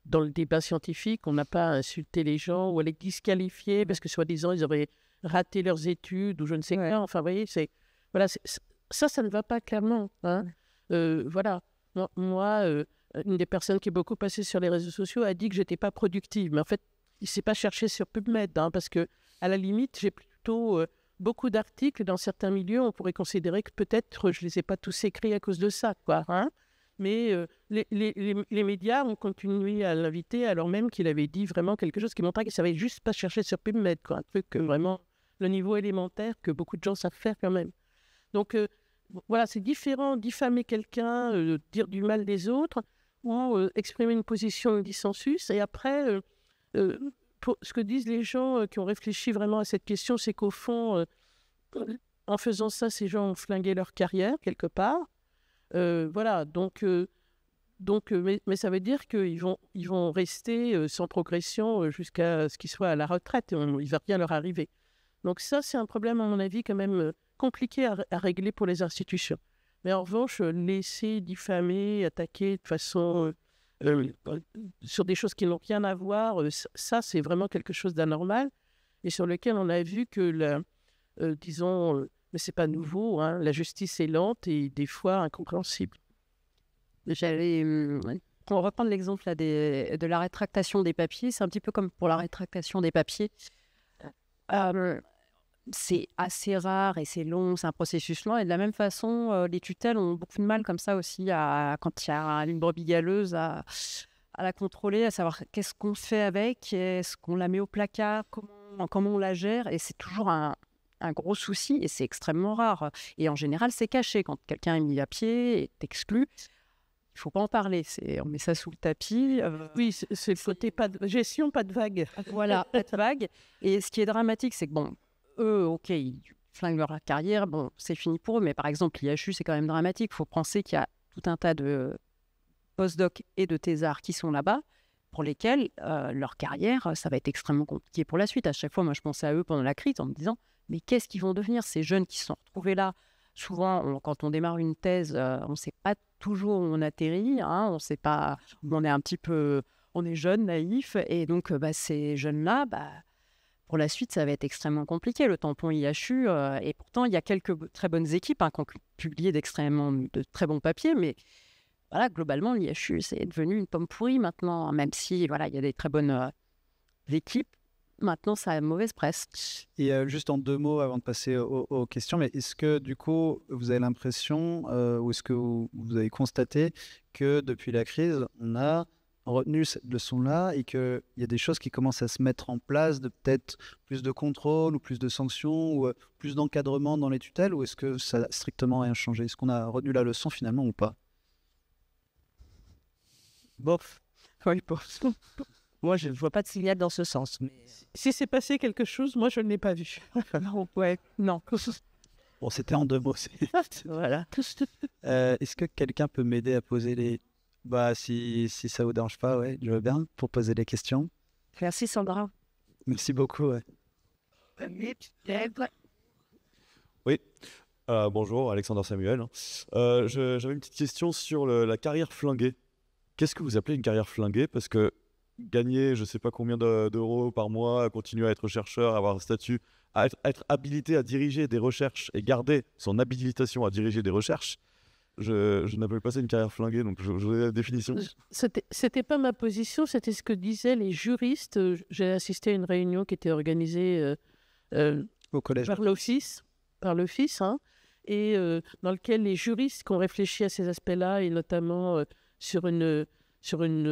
dans le débat scientifique, on n'a pas à insulter les gens ou à les disqualifier parce que soi-disant, ils auraient raté leurs études ou je ne sais quoi. Enfin, vous voyez, ça ne va pas clairement, hein. Voilà, moi une des personnes qui est beaucoup passée sur les réseaux sociaux a dit que j'étais pas productive, mais en fait, il ne s'est pas cherché sur PubMed, hein, parce que à la limite, j'ai plutôt beaucoup d'articles dans certains milieux, on pourrait considérer que peut-être je les ai pas tous écrits à cause de ça, quoi, hein. Mais les médias ont continué à l'inviter alors même qu'il avait dit vraiment quelque chose qui montrait qu'il savait juste pas chercher sur PubMed, quoi, un truc vraiment le niveau élémentaire que beaucoup de gens savent faire quand même. Donc voilà, c'est différent diffamer quelqu'un, dire du mal des autres ou exprimer une position de dissensus. Et après, ce que disent les gens qui ont réfléchi vraiment à cette question, c'est qu'au fond, en faisant ça, ces gens ont flingué leur carrière quelque part. Voilà, mais ça veut dire qu'ils vont rester sans progression jusqu'à ce qu'ils soient à la retraite. Il ne va rien leur arriver. Donc ça, c'est un problème, à mon avis, quand même compliqué à régler pour les institutions. Mais en revanche, laisser diffamer, attaquer de façon sur des choses qui n'ont rien à voir, ça, c'est vraiment quelque chose d'anormal et sur lequel on a vu que, disons, mais c'est pas nouveau, hein, la justice est lente et des fois incompréhensible. Pour reprendre l'exemple là, de la rétractation des papiers, c'est un petit peu comme pour la rétractation des papiers. C'est assez rare et c'est long, c'est un processus lent. Et de la même façon, les tutelles ont beaucoup de mal comme ça aussi, quand il y a une brebis galeuse, à la contrôler, à savoir qu'est-ce qu'on fait avec, est-ce qu'on la met au placard, comment on la gère. Et c'est toujours un gros souci et c'est extrêmement rare. Et en général, c'est caché. Quand quelqu'un est mis à pied et est exclu, il ne faut pas en parler. On met ça sous le tapis. Oui, c'est le côté pas de gestion, pas de vague. Voilà, pas de vague. Et ce qui est dramatique, c'est que bon, eux, ok, ils flinguent leur carrière, bon, c'est fini pour eux, mais par exemple, l'IHU, c'est quand même dramatique. Il faut penser qu'il y a tout un tas de postdocs et de thésards qui sont là-bas, pour lesquels leur carrière, ça va être extrêmement compliqué pour la suite. À chaque fois, moi, je pensais à eux pendant la crise en me disant, mais qu'est-ce qu'ils vont devenir, ces jeunes qui se sont retrouvés là? Souvent, quand on démarre une thèse, on ne sait pas toujours où on atterrit, hein, on ne sait pas, on est un petit peu, on est jeune, naïf, et donc ces jeunes-là, pour la suite, ça va être extrêmement compliqué, le tampon IHU. Et pourtant, il y a quelques très bonnes équipes qui ont publié de très bons papiers. Mais voilà, globalement, l'IHU, c'est devenu une pomme pourrie maintenant. Même si voilà, il y a des très bonnes équipes. Maintenant, ça a mauvaise presse. Et juste en 2 mots avant de passer aux questions, mais est-ce que du coup, vous avez l'impression, ou est-ce que vous avez constaté que depuis la crise, on a retenu cette leçon-là et qu'il y a des choses qui commencent à se mettre en place, de peut-être plus de contrôle ou plus de sanctions ou plus d'encadrement dans les tutelles, ou est-ce que ça n'a strictement rien changé? Est-ce qu'on a retenu la leçon finalement ou pas? Bof. Oui, bof. Moi, je ne vois pas de signal dans ce sens. Mais... Si c'est passé quelque chose, moi, je ne l'ai pas vu. Ouais, non. Bon, c'était en 2 mots. Voilà. Est-ce que quelqu'un peut m'aider à poser les... Bah, si ça vous dérange pas, ouais, je veux bien, pour poser les questions. Merci, Sandra. Merci beaucoup, ouais. Oui, bonjour, Alexandre Samuel. J'avais une petite question sur la carrière flinguée. Qu'est-ce que vous appelez une carrière flinguée? Parce que gagner, je ne sais pas combien d'euros par mois, continuer à être chercheur, avoir un statut, être habilité à diriger des recherches et garder son habilitation à diriger des recherches, je n'appelle pas ça une carrière flinguée, donc je voudrais la définition. C'était pas ma position, c'était ce que disaient les juristes. J'ai assisté à une réunion qui était organisée Au collège. par l'office, hein, et dans lequel les juristes qui ont réfléchi à ces aspects-là, et notamment sur une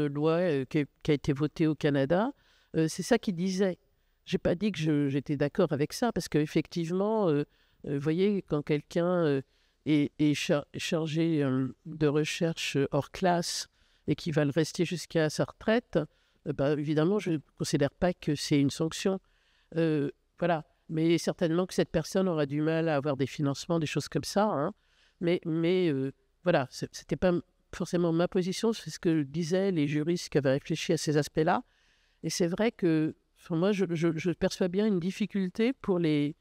loi qui a été votée au Canada, c'est ça qu'ils disaient. J'ai pas dit que j'étais d'accord avec ça, parce qu'effectivement, vous voyez, quand quelqu'un est chargé de recherche hors classe et qui va le rester jusqu'à sa retraite, évidemment, je ne considère pas que c'est une sanction. Voilà. Mais certainement que cette personne aura du mal à avoir des financements, des choses comme ça. Hein. Mais voilà, ce n'était pas forcément ma position, c'est ce que disaient les juristes qui avaient réfléchi à ces aspects-là. Et c'est vrai que moi, je perçois bien une difficulté pour les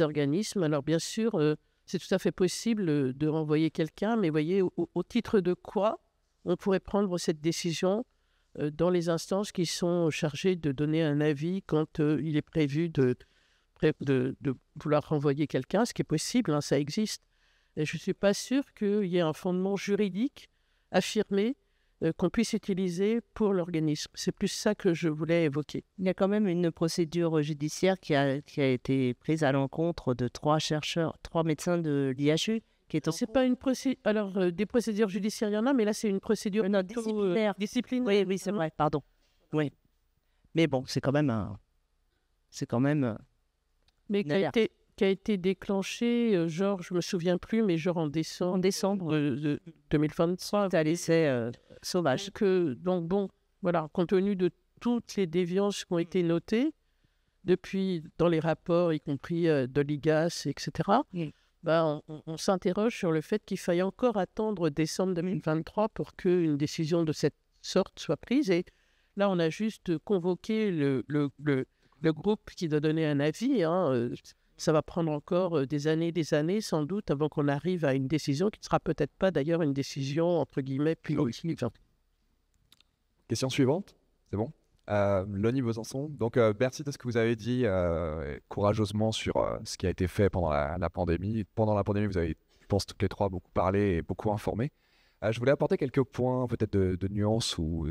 organismes. Alors bien sûr, c'est tout à fait possible de renvoyer quelqu'un, mais voyez, au titre de quoi on pourrait prendre cette décision dans les instances qui sont chargées de donner un avis quand il est prévu de vouloir renvoyer quelqu'un, ce qui est possible, hein, ça existe. Et je ne suis pas sûre qu'il y ait un fondement juridique affirmé qu'on puisse utiliser pour l'organisme. C'est plus ça que je voulais évoquer. Il y a quand même une procédure judiciaire qui a été prise à l'encontre de 3 médecins de l'IHU. C'est pas une procédure. Alors, des procédures judiciaires, il y en a, mais là, c'est une procédure disciplinaire. Disciplinaire. Oui, c'est vrai, pardon. Oui. Mais bon, c'est quand même mais qui a été déclenché, genre, je me souviens plus, mais genre en décembre de 2023. C'est un essai sauvage. Donc bon, voilà, compte tenu de toutes les déviances qui ont été notées depuis dans les rapports, y compris de l'IGAS, etc., on s'interroge sur le fait qu'il faille encore attendre décembre 2023 pour qu'une décision de cette sorte soit prise. Et là, on a juste convoqué le groupe qui doit donner un avis. Hein. Ça va prendre encore des années, sans doute, avant qu'on arrive à une décision qui ne sera peut-être pas d'ailleurs une décision, entre guillemets, pilotive. Question suivante, c'est bon. Loni Besançon, donc merci de ce que vous avez dit courageusement sur ce qui a été fait pendant la pandémie. Pendant la pandémie, vous avez, je pense, toutes les 3 beaucoup parlé et beaucoup informé. Je voulais apporter quelques points peut-être de nuances ou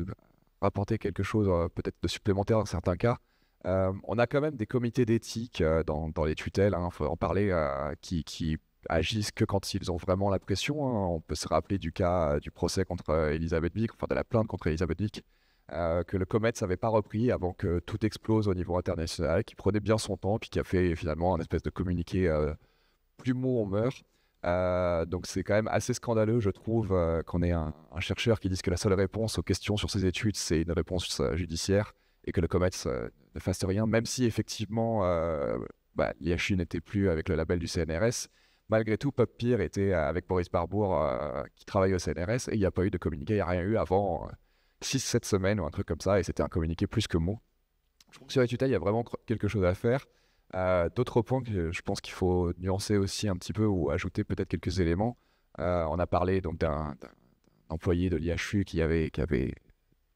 apporter quelque chose peut-être de supplémentaire dans certains cas. On a quand même des comités d'éthique dans les tutelles, il faut en parler, qui agissent que quand ils ont vraiment la pression. Hein. On peut se rappeler du cas du procès contre Elisabeth Bick, enfin de la plainte contre Elisabeth Bick, que le COMETS n'avait pas repris avant que tout explose au niveau international, qui prenait bien son temps, puis qui a fait finalement un espèce de communiqué plus mou on meurt. Donc c'est quand même assez scandaleux, je trouve, qu'on ait un chercheur qui dise que la seule réponse aux questions sur ses études, c'est une réponse judiciaire, et que le COMETS ne fasse rien, même si effectivement l'IHU n'était plus avec le label du CNRS. Malgré tout, Pop Peer était avec Boris Barbour qui travaille au CNRS, et il n'y a pas eu de communiqué, il n'y a rien eu avant 6-7 semaines ou un truc comme ça, et c'était un communiqué plus que mot. Je trouve que sur les tutelles, il y a vraiment quelque chose à faire. D'autres points que je pense qu'il faut nuancer aussi un petit peu ou ajouter peut-être quelques éléments. On a parlé donc d'un employé de l'IHU qui avait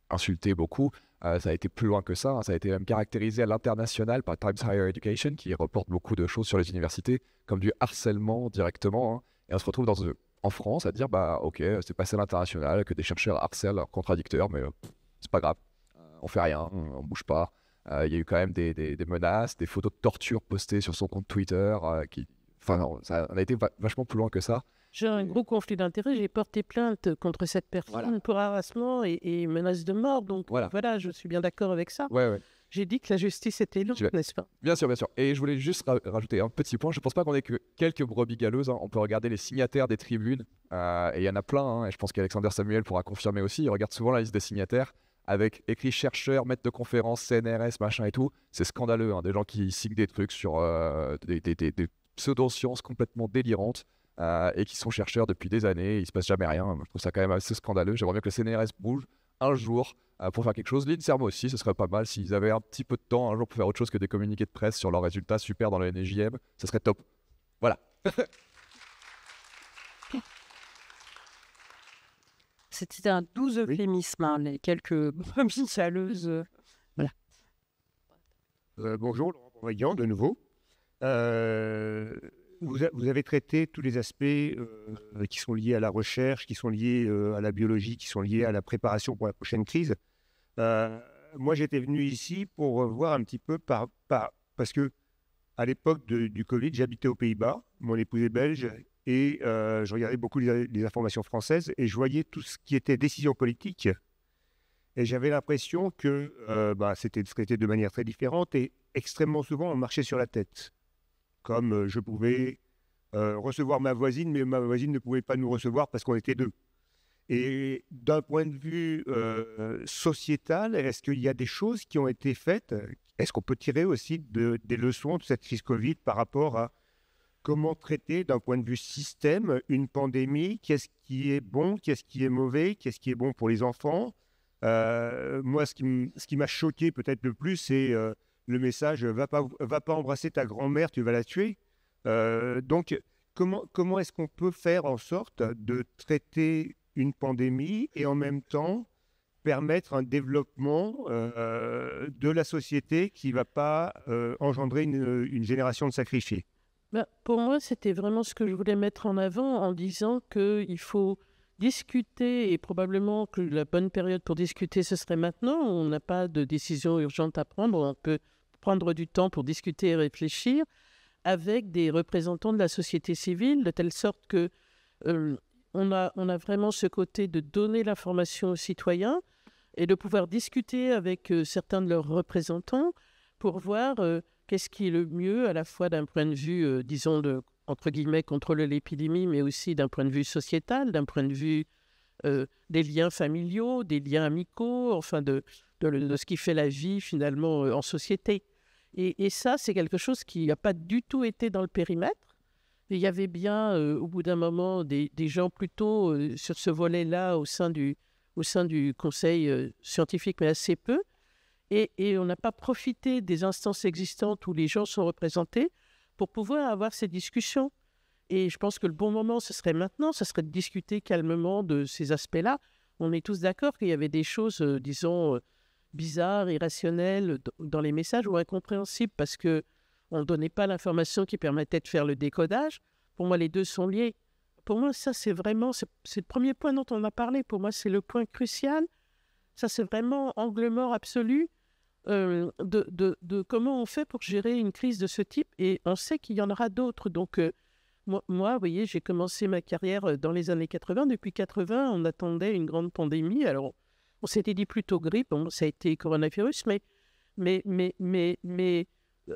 insulté beaucoup. Ça a été plus loin que ça, hein. Ça a été même caractérisé à l'international par Times Higher Education, qui reporte beaucoup de choses sur les universités, comme du harcèlement directement. Hein. Et on se retrouve en France à dire, ok, c'est passé à l'international, que des chercheurs harcèlent leurs contradicteurs, mais c'est pas grave, on fait rien, on bouge pas. Il y a eu quand même des menaces, des photos de torture postées sur son compte Twitter, ça a été vachement plus loin que ça. J'ai un gros conflit d'intérêts. J'ai porté plainte contre cette personne pour harassement et menace de mort. Donc voilà, je suis bien d'accord avec ça. Ouais. J'ai dit que la justice était longue, Je vais- n'est-ce pas? Bien sûr, bien sûr. Et je voulais juste rajouter un petit point. Je ne pense pas qu'on ait que quelques brebis galeuses, hein. On peut regarder les signataires des tribunes. Et il y en a plein, hein. Et je pense qu'Alexander Samuel pourra confirmer aussi. Il regarde souvent la liste des signataires avec écrit chercheurs, maître de conférences, CNRS, machin et tout. C'est scandaleux, hein. Des gens qui signent des trucs sur des pseudo-sciences complètement délirantes et qui sont chercheurs depuis des années. Il ne se passe jamais rien. Je trouve ça quand même assez scandaleux. J'aimerais bien que le CNRS bouge un jour pour faire quelque chose. L'INSERM aussi, ce serait pas mal s'ils avaient un petit peu de temps un jour pour faire autre chose que des communiqués de presse sur leurs résultats super dans le NJM. Ce serait top. Voilà. C'était un doux euphémisme, hein, les quelques brebis galeuses. Bonjour, Laurent Bourguignon, de nouveau. Vous avez traité tous les aspects qui sont liés à la recherche, qui sont liés à la biologie, qui sont liés à la préparation pour la prochaine crise. Moi, j'étais venu ici pour voir un petit peu parce que à l'époque du Covid, j'habitais aux Pays-Bas, mon épouse est belge, et je regardais beaucoup les informations françaises et je voyais tout ce qui était décision politique. Et j'avais l'impression que c'était traité de manière très différente et extrêmement souvent, on marchait sur la tête. Comme je pouvais recevoir ma voisine, mais ma voisine ne pouvait pas nous recevoir parce qu'on était deux. Et d'un point de vue sociétal, est-ce qu'il y a des choses qui ont été faites? Est-ce qu'on peut tirer aussi des leçons de cette crise Covid par rapport à comment traiter d'un point de vue système une pandémie? Qu'est-ce qui est bon? Qu'est-ce qui est mauvais? Qu'est-ce qui est bon pour les enfants? Moi, ce qui m'a choqué peut-être le plus, c'est le message « va pas embrasser ta grand-mère, tu vas la tuer ». Donc, comment est-ce qu'on peut faire en sorte de traiter une pandémie et en même temps permettre un développement de la société qui ne va pas engendrer une génération de sacrifiés? Pour moi, c'était vraiment ce que je voulais mettre en avant en disant qu'il faut discuter et probablement que la bonne période pour discuter, ce serait maintenant. On n'a pas de décision urgente à prendre. On peut prendre du temps pour discuter et réfléchir avec des représentants de la société civile, de telle sorte que on a vraiment ce côté de donner l'information aux citoyens et de pouvoir discuter avec certains de leurs représentants pour voir qu'est-ce qui est le mieux, à la fois d'un point de vue, disons, entre guillemets, contrôler l'épidémie, mais aussi d'un point de vue sociétal, d'un point de vue des liens familiaux, des liens amicaux, enfin de ce qui fait la vie finalement en société. Et ça, c'est quelque chose qui n'a pas du tout été dans le périmètre. Il y avait bien, au bout d'un moment, des gens plutôt sur ce volet-là au sein du conseil scientifique, mais assez peu. Et on n'a pas profité des instances existantes où les gens sont représentés pour pouvoir avoir ces discussions. Et je pense que le bon moment, ce serait maintenant, ce serait de discuter calmement de ces aspects-là. On est tous d'accord qu'il y avait des choses, disons, bizarres, irrationnelles dans les messages ou incompréhensibles parce qu'on ne donnait pas l'information qui permettait de faire le décodage. Pour moi, les deux sont liés. Pour moi, ça, c'est vraiment, c'est le premier point dont on a parlé. Pour moi, c'est le point crucial. Ça, c'est vraiment angle mort absolu de comment on fait pour gérer une crise de ce type. Et on sait qu'il y en aura d'autres. Donc, moi, vous voyez, j'ai commencé ma carrière dans les années 80. Depuis 80, on attendait une grande pandémie. Alors, on s'était dit plutôt grippe. Bon, ça a été coronavirus, mais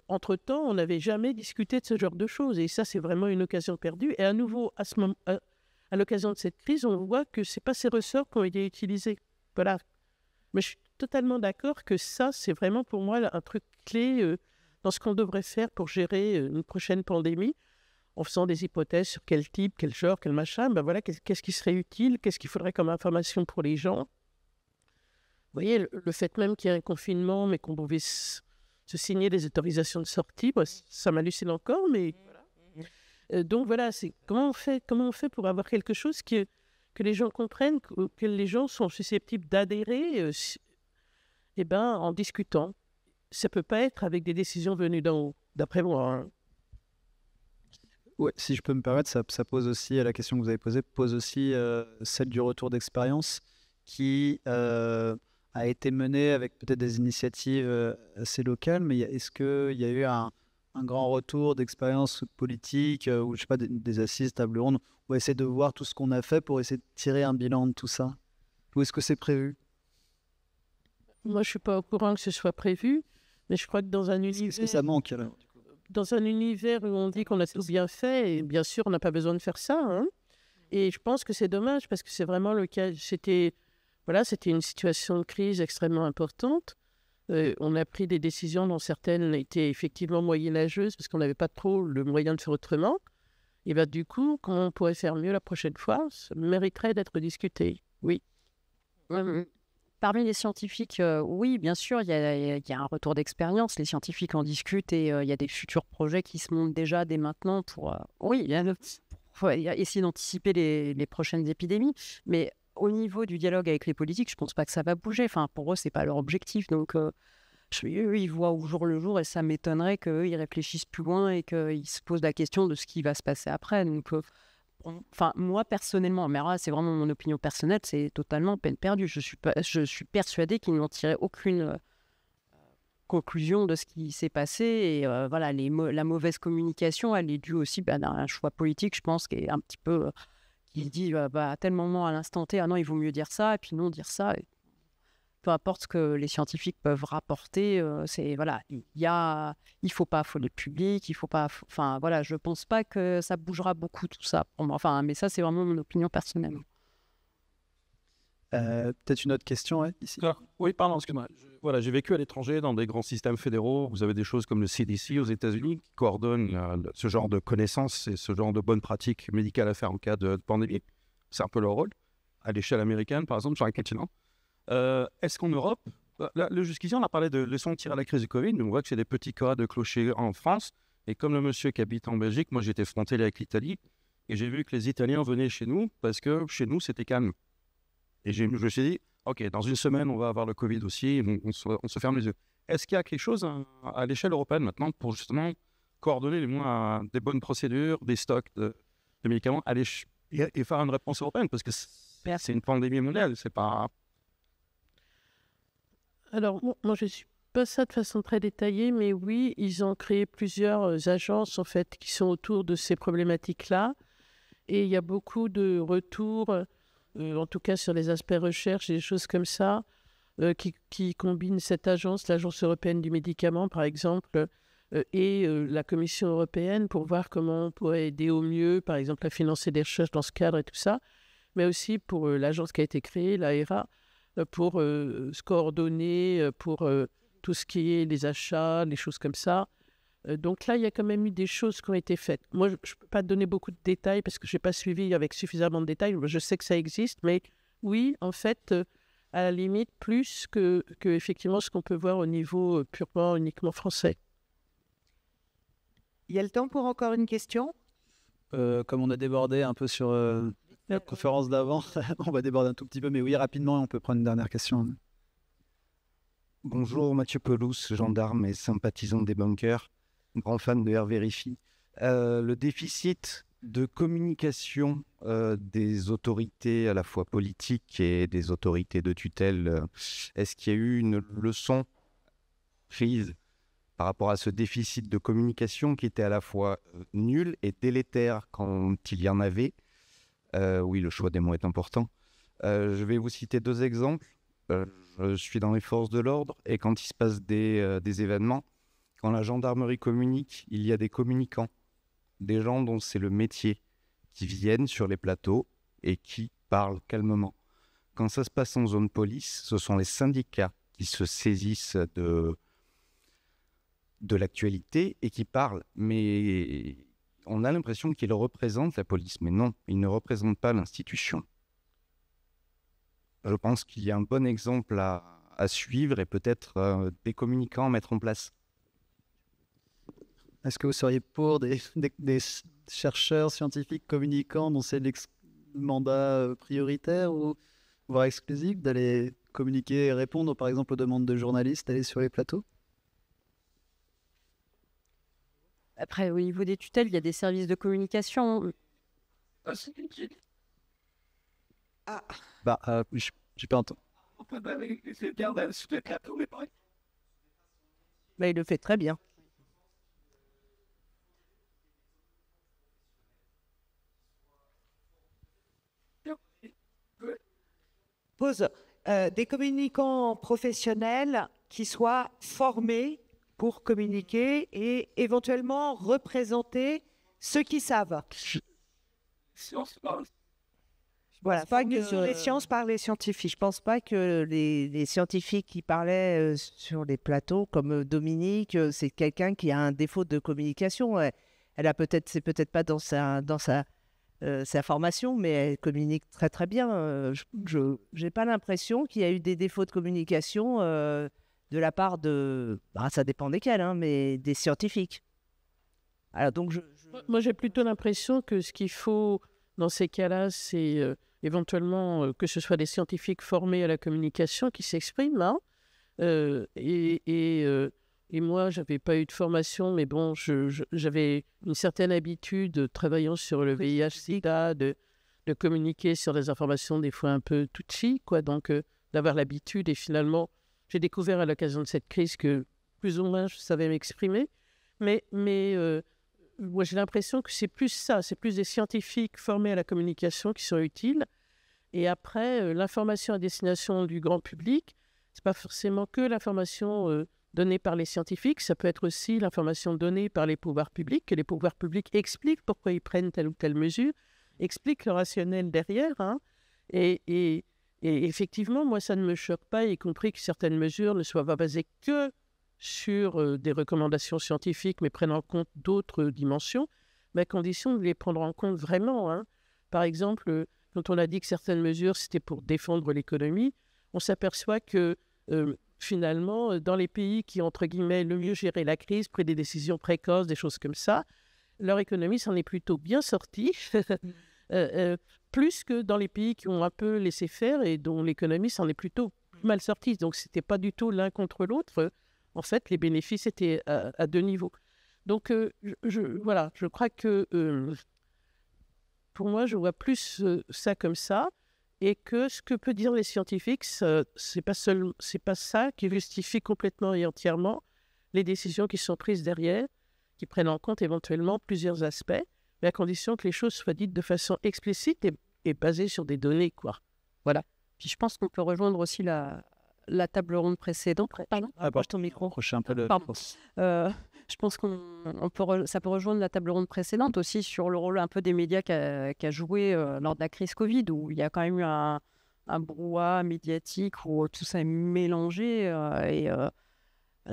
entre-temps, on n'avait jamais discuté de ce genre de choses. Et ça, c'est vraiment une occasion perdue. Et à nouveau, à l'occasion de cette crise, on voit que ce n'est pas ces ressorts qui ont été utilisés. Voilà. Mais je suis totalement d'accord que ça, c'est vraiment pour moi un truc clé dans ce qu'on devrait faire pour gérer une prochaine pandémie, en faisant des hypothèses sur quel type, quel genre, quel machin. Ben voilà, qu'est-ce qui serait utile, qu'est-ce qu'il faudrait comme information pour les gens. Vous voyez, le fait même qu'il y ait un confinement, mais qu'on pouvait se signer des autorisations de sortie, ça m'hallucine encore, mais donc voilà, c'est comment on fait pour avoir quelque chose que les gens comprennent, que les gens sont susceptibles d'adhérer en discutant. Ça ne peut pas être avec des décisions venues d'en haut, d'après moi. Hein. Ouais, si je peux me permettre, ça pose aussi, la question que vous avez posée, pose aussi celle du retour d'expérience qui a été menée avec peut-être des initiatives assez locales, mais est-ce qu'il y a eu un grand retour d'expérience politique ou je sais pas, des assises, table ronde, on va essayer de voir tout ce qu'on a fait pour essayer de tirer un bilan de tout ça? Ou est-ce que c'est prévu? Moi, je ne suis pas au courant que ce soit prévu. Mais je crois que dans un Est-ce que ça manque alors? dans un univers où on dit qu'on a tout bien fait, et bien sûr, on n'a pas besoin de faire ça, hein. Et je pense que c'est dommage parce que c'est vraiment le cas. C'était une situation de crise extrêmement importante. On a pris des décisions dont certaines étaient effectivement moyenâgeuses parce qu'on n'avait pas trop le moyen de faire autrement. Et bien du coup, comment on pourrait faire mieux la prochaine fois, ça mériterait d'être discuté. Oui. Parmi les scientifiques, oui, bien sûr, il y a un retour d'expérience. Les scientifiques en discutent et il y a des futurs projets qui se montent déjà dès maintenant pour essayer d'anticiper les prochaines épidémies. Mais au niveau du dialogue avec les politiques, je ne pense pas que ça va bouger. Enfin, pour eux, ce n'est pas leur objectif. Donc, eux, ils voient au jour le jour et ça m'étonnerait qu'eux, ils réfléchissent plus loin et qu'ils se posent la question de ce qui va se passer après. Donc, moi, personnellement, mais alors là, c'est vraiment mon opinion personnelle, c'est totalement peine perdue. Je suis persuadée qu'ils n'ont tiré aucune conclusion de ce qui s'est passé. Et voilà, la mauvaise communication, elle est due aussi à un choix politique, je pense, qui est un petit peu... qui se dit, à tel moment, à l'instant T, ah non, il vaut mieux dire ça, et puis non, dire ça. Et peu importe ce que les scientifiques peuvent rapporter, il faut pas affoler le public, il faut pas, enfin voilà, je pense pas que ça bougera beaucoup tout ça pour moi. Enfin, mais ça c'est vraiment mon opinion personnelle. Peut-être une autre question, ouais, ici. Oui, pardon, excuse-moi. J'ai vécu à l'étranger dans des grands systèmes fédéraux. Vous avez des choses comme le CDC aux États-Unis qui coordonnent ce genre de connaissances et ce genre de bonnes pratiques médicales à faire en cas de pandémie. C'est un peu leur rôle. À l'échelle américaine, par exemple, sur un continent. Est-ce qu'en Europe, jusqu'ici on a parlé de leçons tirées à la crise du Covid, mais on voit que c'est des petits cas de clocher en France. Et comme le monsieur qui habite en Belgique, moi j'étais frontalier avec l'Italie, et j'ai vu que les Italiens venaient chez nous parce que chez nous c'était calme. Et je me suis dit, ok, dans une semaine on va avoir le Covid aussi, on se ferme les yeux. Est-ce qu'il y a quelque chose à l'échelle européenne maintenant pour justement coordonner des bonnes procédures, des stocks de médicaments et faire une réponse européenne? Parce que c'est une pandémie mondiale, c'est pas... Alors, moi, je ne suis pas ça de façon très détaillée, mais oui, ils ont créé plusieurs agences, en fait, qui sont autour de ces problématiques-là. Et il y a beaucoup de retours, en tout cas sur les aspects recherche et des choses comme ça, qui combinent cette agence, l'Agence européenne du médicament, par exemple, et la Commission européenne pour voir comment on pourrait aider au mieux, par exemple, à financer des recherches dans ce cadre et tout ça, mais aussi pour l'agence qui a été créée, l'AERA, pour se coordonner, pour tout ce qui est les achats, les choses comme ça. Donc là, il y a quand même eu des choses qui ont été faites. Moi, je ne peux pas te donner beaucoup de détails parce que je n'ai pas suivi avec suffisamment de détails. Je sais que ça existe, mais oui, en fait, à la limite, plus que effectivement ce qu'on peut voir au niveau purement, uniquement français. Il y a le temps pour encore une question? Comme on a débordé un peu sur la conférence d'avant, on va déborder un tout petit peu, mais oui, rapidement, on peut prendre une dernière question. Bonjour, Mathieu Pelouse, gendarme et sympathisant des bunkers, grand fan de R-Vérifie. Le déficit de communication des autorités à la fois politiques et des autorités de tutelle, est-ce qu'il y a eu une leçon prise par rapport à ce déficit de communication qui était à la fois nul et délétère quand il y en avait? Oui, le choix des mots est important. Je vais vous citer deux exemples. Je suis dans les forces de l'ordre et quand il se passe des événements, quand la gendarmerie communique, il y a des communicants, des gens dont c'est le métier, qui viennent sur les plateaux et qui parlent calmement. Quand ça se passe en zone police, ce sont les syndicats qui se saisissent de l'actualité et qui parlent. Mais on a l'impression qu'ils représentent la police, mais non, ils ne représentent pas l'institution. Je pense qu'il y a un bon exemple à suivre et peut-être des communicants à mettre en place. Est-ce que vous seriez pour des chercheurs scientifiques communicants dont c'est le mandat prioritaire ou voire exclusif d'aller communiquer et répondre par exemple aux demandes de journalistes, d'aller sur les plateaux? Après, au niveau des tutelles, il y a des services de communication. J'ai pas entendu. Mais il le fait très bien. Pose des communicants professionnels qui soient formés pour communiquer et éventuellement représenter ceux qui savent. Voilà, pas que sur les sciences par les scientifiques. Je pense pas que les scientifiques qui parlaient sur les plateaux, comme Dominique, c'est quelqu'un qui a un défaut de communication. Elle a peut-être, c'est peut-être pas dans sa formation, mais elle communique très très bien. Je n'ai pas l'impression qu'il y a eu des défauts de communication de la part de, ça dépend desquels, hein, mais des scientifiques. Alors donc Moi, j'ai plutôt l'impression que ce qu'il faut dans ces cas-là, c'est éventuellement que ce soit des scientifiques formés à la communication qui s'expriment, hein. Et moi, je n'avais pas eu de formation, mais bon, j'avais une certaine habitude, travaillant sur le VIH-Sida, de communiquer sur des informations des fois un peu touchy, quoi. Donc, d'avoir l'habitude. Et finalement, j'ai découvert à l'occasion de cette crise que plus ou moins je savais m'exprimer. Mais moi, j'ai l'impression que c'est plus ça, c'est plus des scientifiques formés à la communication qui sont utiles. Et après, l'information à destination du grand public, ce n'est pas forcément que l'information donnée par les scientifiques, ça peut être aussi l'information donnée par les pouvoirs publics, que les pouvoirs publics expliquent pourquoi ils prennent telle ou telle mesure, expliquent le rationnel derrière. Hein. Et effectivement, moi, ça ne me choque pas, y compris que certaines mesures ne soient pas basées que sur des recommandations scientifiques, mais prennent en compte d'autres dimensions, mais à condition de les prendre en compte vraiment. Hein. Par exemple, quand on a dit que certaines mesures, c'était pour défendre l'économie, on s'aperçoit que finalement, dans les pays qui, entre guillemets, le mieux géré la crise, pris des décisions précoces, des choses comme ça, leur économie s'en est plutôt bien sortie, plus que dans les pays qui ont un peu laissé faire et dont l'économie s'en est plutôt mal sortie. Donc, ce n'était pas du tout l'un contre l'autre. En fait, les bénéfices étaient à deux niveaux. Donc, voilà, je crois que pour moi, je vois plus ça comme ça, et que ce que peuvent dire les scientifiques, c'est pas ça qui justifie complètement et entièrement les décisions qui sont prises derrière, qui prennent en compte éventuellement plusieurs aspects, mais à condition que les choses soient dites de façon explicite et basées sur des données, quoi. Voilà. Puis je pense qu'on peut rejoindre aussi la table ronde précédente. Pardon, approche ton micro. Approchez un peu le... Pardon. Je pense ça peut rejoindre la table ronde précédente aussi sur le rôle un peu des médias qu'a joué lors de la crise Covid, où il y a quand même eu un brouhaha médiatique où tout ça est mélangé et le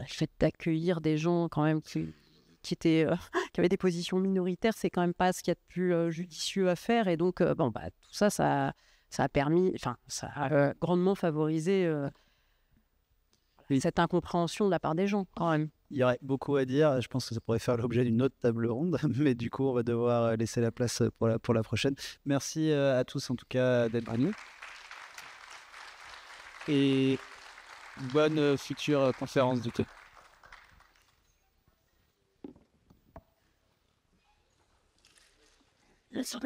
fait d'accueillir des gens quand même qui avaient des positions minoritaires, c'est quand même pas ce qu'il y a de plus judicieux à faire. Et donc, tout ça, ça a permis, ça a grandement favorisé cette incompréhension de la part des gens, quand même. Il y aurait beaucoup à dire. Je pense que ça pourrait faire l'objet d'une autre table ronde. Mais du coup, on va devoir laisser la place pour la prochaine. Merci à tous, en tout cas, d'être venus. Et bonne future conférence du thé. Merci.